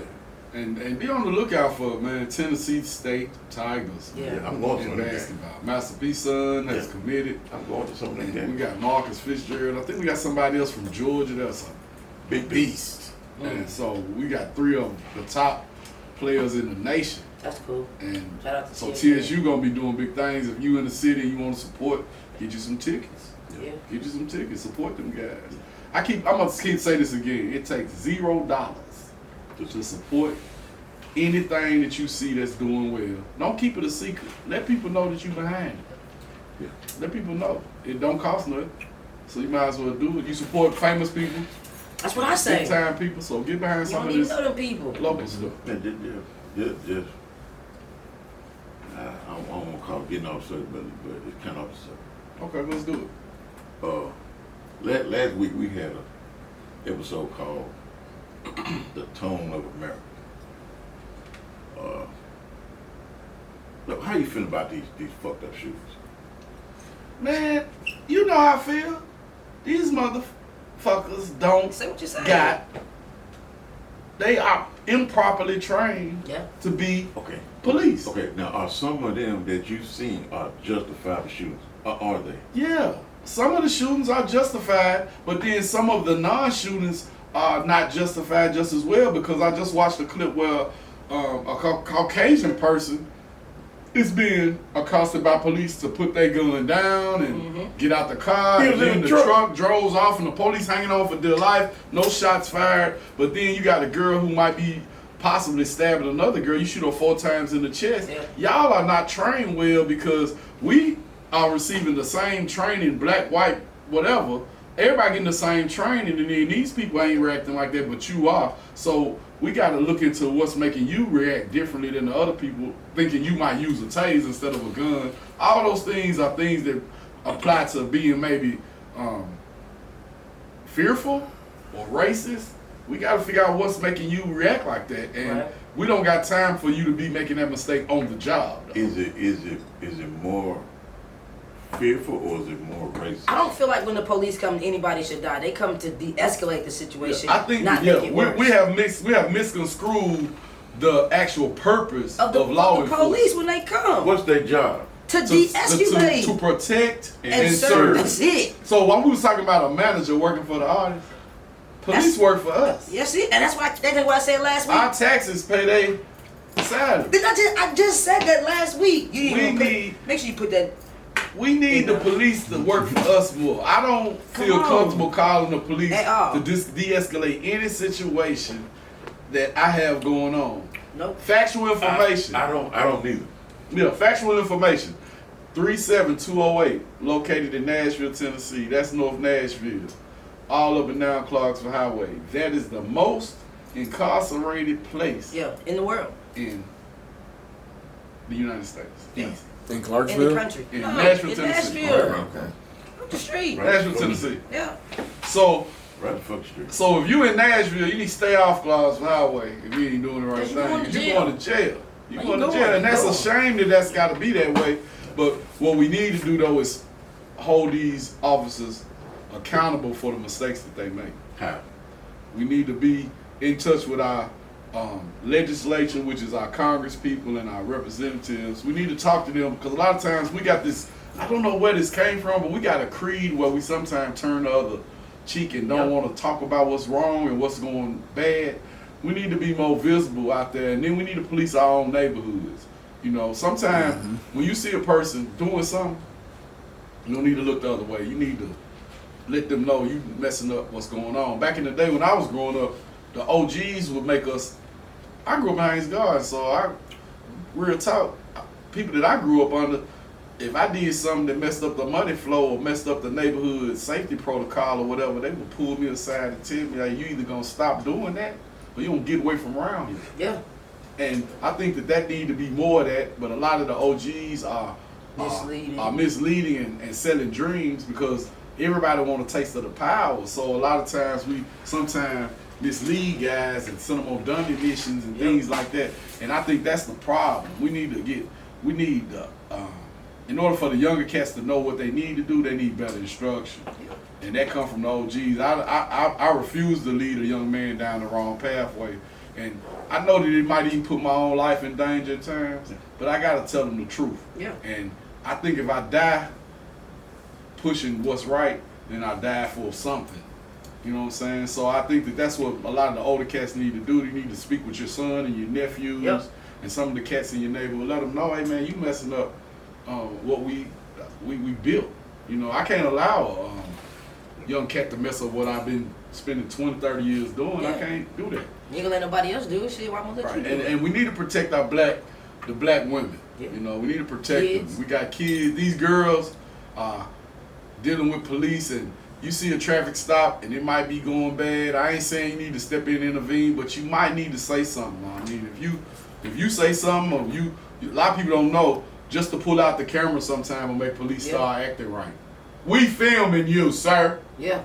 And be on the lookout for, man, Tennessee State Tigers. Yeah. Yeah, I'm going to In that game. basketball. Master P's son has Yeah. committed. I'm going to some of that And game. we got Marcus Fitzgerald. I think we got somebody else from Georgia that's a Big beast. And so we got 3 of the top players in the nation. That's cool. And Shout out to so TSU. TSU gonna be doing big things. If you in the city and you want to support, get you some tickets. Yeah. Get you some tickets. Support them guys. I'm gonna keep say this again. It takes $0 to support anything that you see that's doing well. Don't keep it a secret. Let people know that you behind it. Yeah. Let people know. It don't cost nothing. So you might as well do it. You support famous people, That's what I say. big time people. So get behind You some don't of even this know them people. local stuff. Just. I don't want to call it getting off subject, but it's kind of off the subject. Okay, let's do it. Last week we had an episode called "The Tone of America." Look, how you feel about these fucked up shooters? Man, you know how I feel. These motherfuckers don't Say what you say. they are improperly trained Yeah. to be Okay. police. Okay. Now, are some of them that you've seen are justifiable shooters? Or are they? Yeah, some of the shootings are justified, but then some of the non-shootings are not justified just as well, because I just watched a clip where a Caucasian person is being accosted by police to put their gun down and get out the car. He And was in then the the truck. truck drove off and the police hanging on for dear life. No shots fired. But then you got a girl who might be possibly stabbing another girl. You shoot her 4 times in the chest. Yeah. Y'all are not trained well because we are receiving the same training, black, white, whatever. Everybody getting the same training, and then these people ain't reacting like that, but you are. So we got to look into what's making you react differently than the other people, thinking you might use a taser instead of a gun. All those things are things that apply to being maybe fearful or racist. We got to figure out what's making you react like that, and Right. we don't got time for you to be making that mistake on the job. though. Is it more fearful or is it more racist? I don't feel like when the police come, anybody should die. They come to de-escalate the situation, I think not make it worse. we have misconstrued the actual purpose of the law police enforcement. when they come What's their job? to To de-escalate protect and serve. That's it. So when we was talking about a manager working for the artist, police work for us. Yes, it. And that's what I said last week. Our taxes pay their salary. I just said that last week. You didn't We even need- make sure you put that. We need the police to work for us more. I don't feel Come on. comfortable calling the police At all. to de-escalate any situation that I have going on. Nope. Factual information. I don't either. Yeah, factual information. 37208, located in Nashville, Tennessee. That's North Nashville. All up and down Clarksville Highway. That is the most incarcerated place Yeah, in the world. in the United States. Yeah. East. In In the Clarksville? country. In No, Nashville, in Tennessee. Nashville. Okay. Up the street. Right. Nashville, Tennessee. Yeah. So, Right the fuck street. so if you in Nashville, you need to stay off Gloucester Highway if you ain't doing the right Cause you going thing. to 'Cause you jail. going to jail. You Where going you to going? jail, and that's You a shame that that's got to be that way. But what we need to do though is hold these officers accountable for the mistakes that they make. How? We need to be in touch with our legislature, which is our Congress people and our representatives. We need to talk to them because a lot of times we got this, I don't know where this came from, but we got a creed where we sometimes turn the other cheek and don't want to talk about what's wrong and what's going bad. We need to be more visible out there, and then we need to police our own neighborhoods. You know, sometimes when you see a person doing something, you don't need to look the other way. You need to let them know you messing up what's going on. Back in the day when I was growing up, the OGs would make us. I grew up behind his guard, so real talk. People that I grew up under, if I did something that messed up the money flow or messed up the neighborhood safety protocol or whatever, they would pull me aside and tell me, like, you either gonna stop doing that or you gonna get away from around here. Yeah. And I think that need to be more of that, but a lot of the OGs are misleading and selling dreams because everybody want a taste of the power. So a lot of times we sometimes mislead guys and send them on dummy missions and things like that. And I think that's the problem. We need in order for the younger cats to know what they need to do, they need better instruction. And that come from the OGs. I refuse to lead a young man down the wrong pathway. And I know that it might even put my own life in danger at times, but I gotta tell them the truth. Yeah. And I think if I die pushing what's right, then I die for something. You know what I'm saying? So I think that's what a lot of the older cats need to do. You need to speak with your son and your nephews and some of the cats in your neighborhood. Let them know, hey man, you messing up what we built. You know, I can't allow a young cat to mess up what I've been spending 20, 30 years doing. I can't do that. You ain't gonna let nobody else do it. Shit, why I'm gonna let you do it? And we need to protect the black women. Yeah. You know, we need to protect Kids. them. We got kids. These girls dealing with police, and you see a traffic stop, and it might be going bad. I ain't saying you need to step in and intervene, but you might need to say something. I mean, if you say something, or a lot of people don't know, just to pull out the camera sometime will make police start acting right. We filming you, sir. Yeah.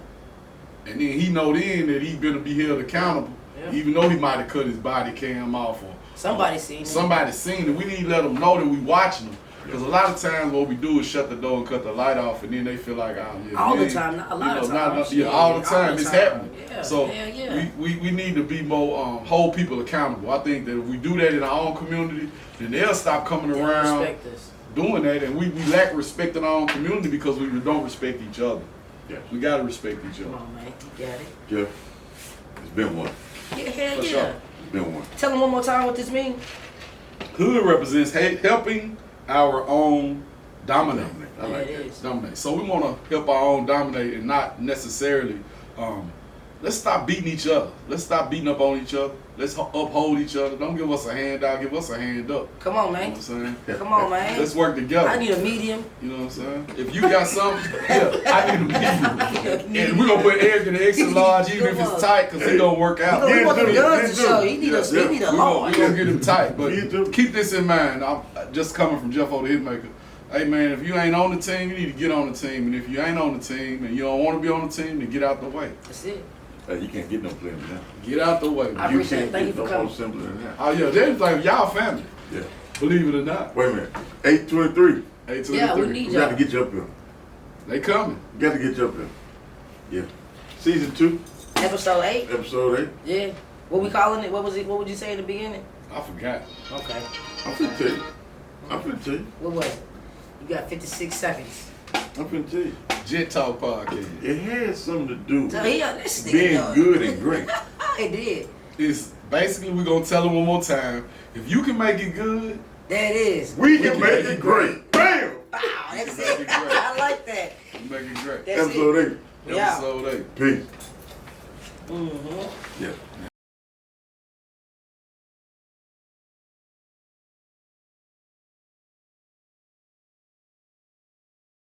And then he know then that he better be held accountable, even though he might have cut his body cam off or Somebody seen it. Somebody seen it. We need to let them know that we watching them. Because a lot of times what we do is shut the door and cut the light off, and then they feel like, oh yeah. All the time, not a lot of times. All the time, it's happening. Yeah, so yeah. we need to be more hold people accountable. I think that if we do that in our own community, then they'll stop coming around Respect us. doing that, and we lack respect in our own community because we don't respect each other. Yes. We gotta respect each Come other. on, man. You got it. Jeff, it's been one. Yeah, hell For yeah. sure. It's been one. Tell them one more time what this means. Hood represents helping our own dominate. I like Yeah, it that. is. Dominate. So we want to help our own dominate and not necessarily. Let's stop beating each other. Let's stop beating up on each other. Let's uphold each other. Don't give us a hand out. Give us a hand up. Come on, You know man. what I'm saying? Come on, man. Let's work together. I need a medium. You know what I'm saying? If you got something, I need a medium. And we're going to put Eric in the extra large even if it's tight because it's going to work out. We want the Yeah, guns to yeah, show. He need a We're large. going to get him tight. Me too. But keep this in mind. I'm just coming from Jeffo the hitmaker. Hey man, if you ain't on the team, you need to get on the team. And if you ain't on the team and you don't want to be on the team, then get out the way. That's it. You can't get no clearer than that. Get out the way. I You appreciate it. can't Thank you get for no coming. more simpler than that. Oh yeah, they're like y'all family. Yeah. Believe it or not. Wait a minute. 823. 823. Yeah, we need We got to y'all. get you up here. They coming. We got to get you up here. Yeah. Season 2, Episode 8. episode 8. Yeah. What we calling it? What was it? What would you say in the beginning? I forgot. Okay. I'm finna tell you. I'm finna tell you. What was it? You got 56 seconds. I'm finna tell you. Jet Talk Podcast. It has something to do So with he this nigga being done. good and great. It did. It's basically we're gonna tell them one more time. If you can make it good, There it is. We can make it great. Bam! Wow, that's Make it. it great. I like that. you make it great. That's Episode it. 8. Yeah. Episode 8. Peace. Mm-hmm. Yeah.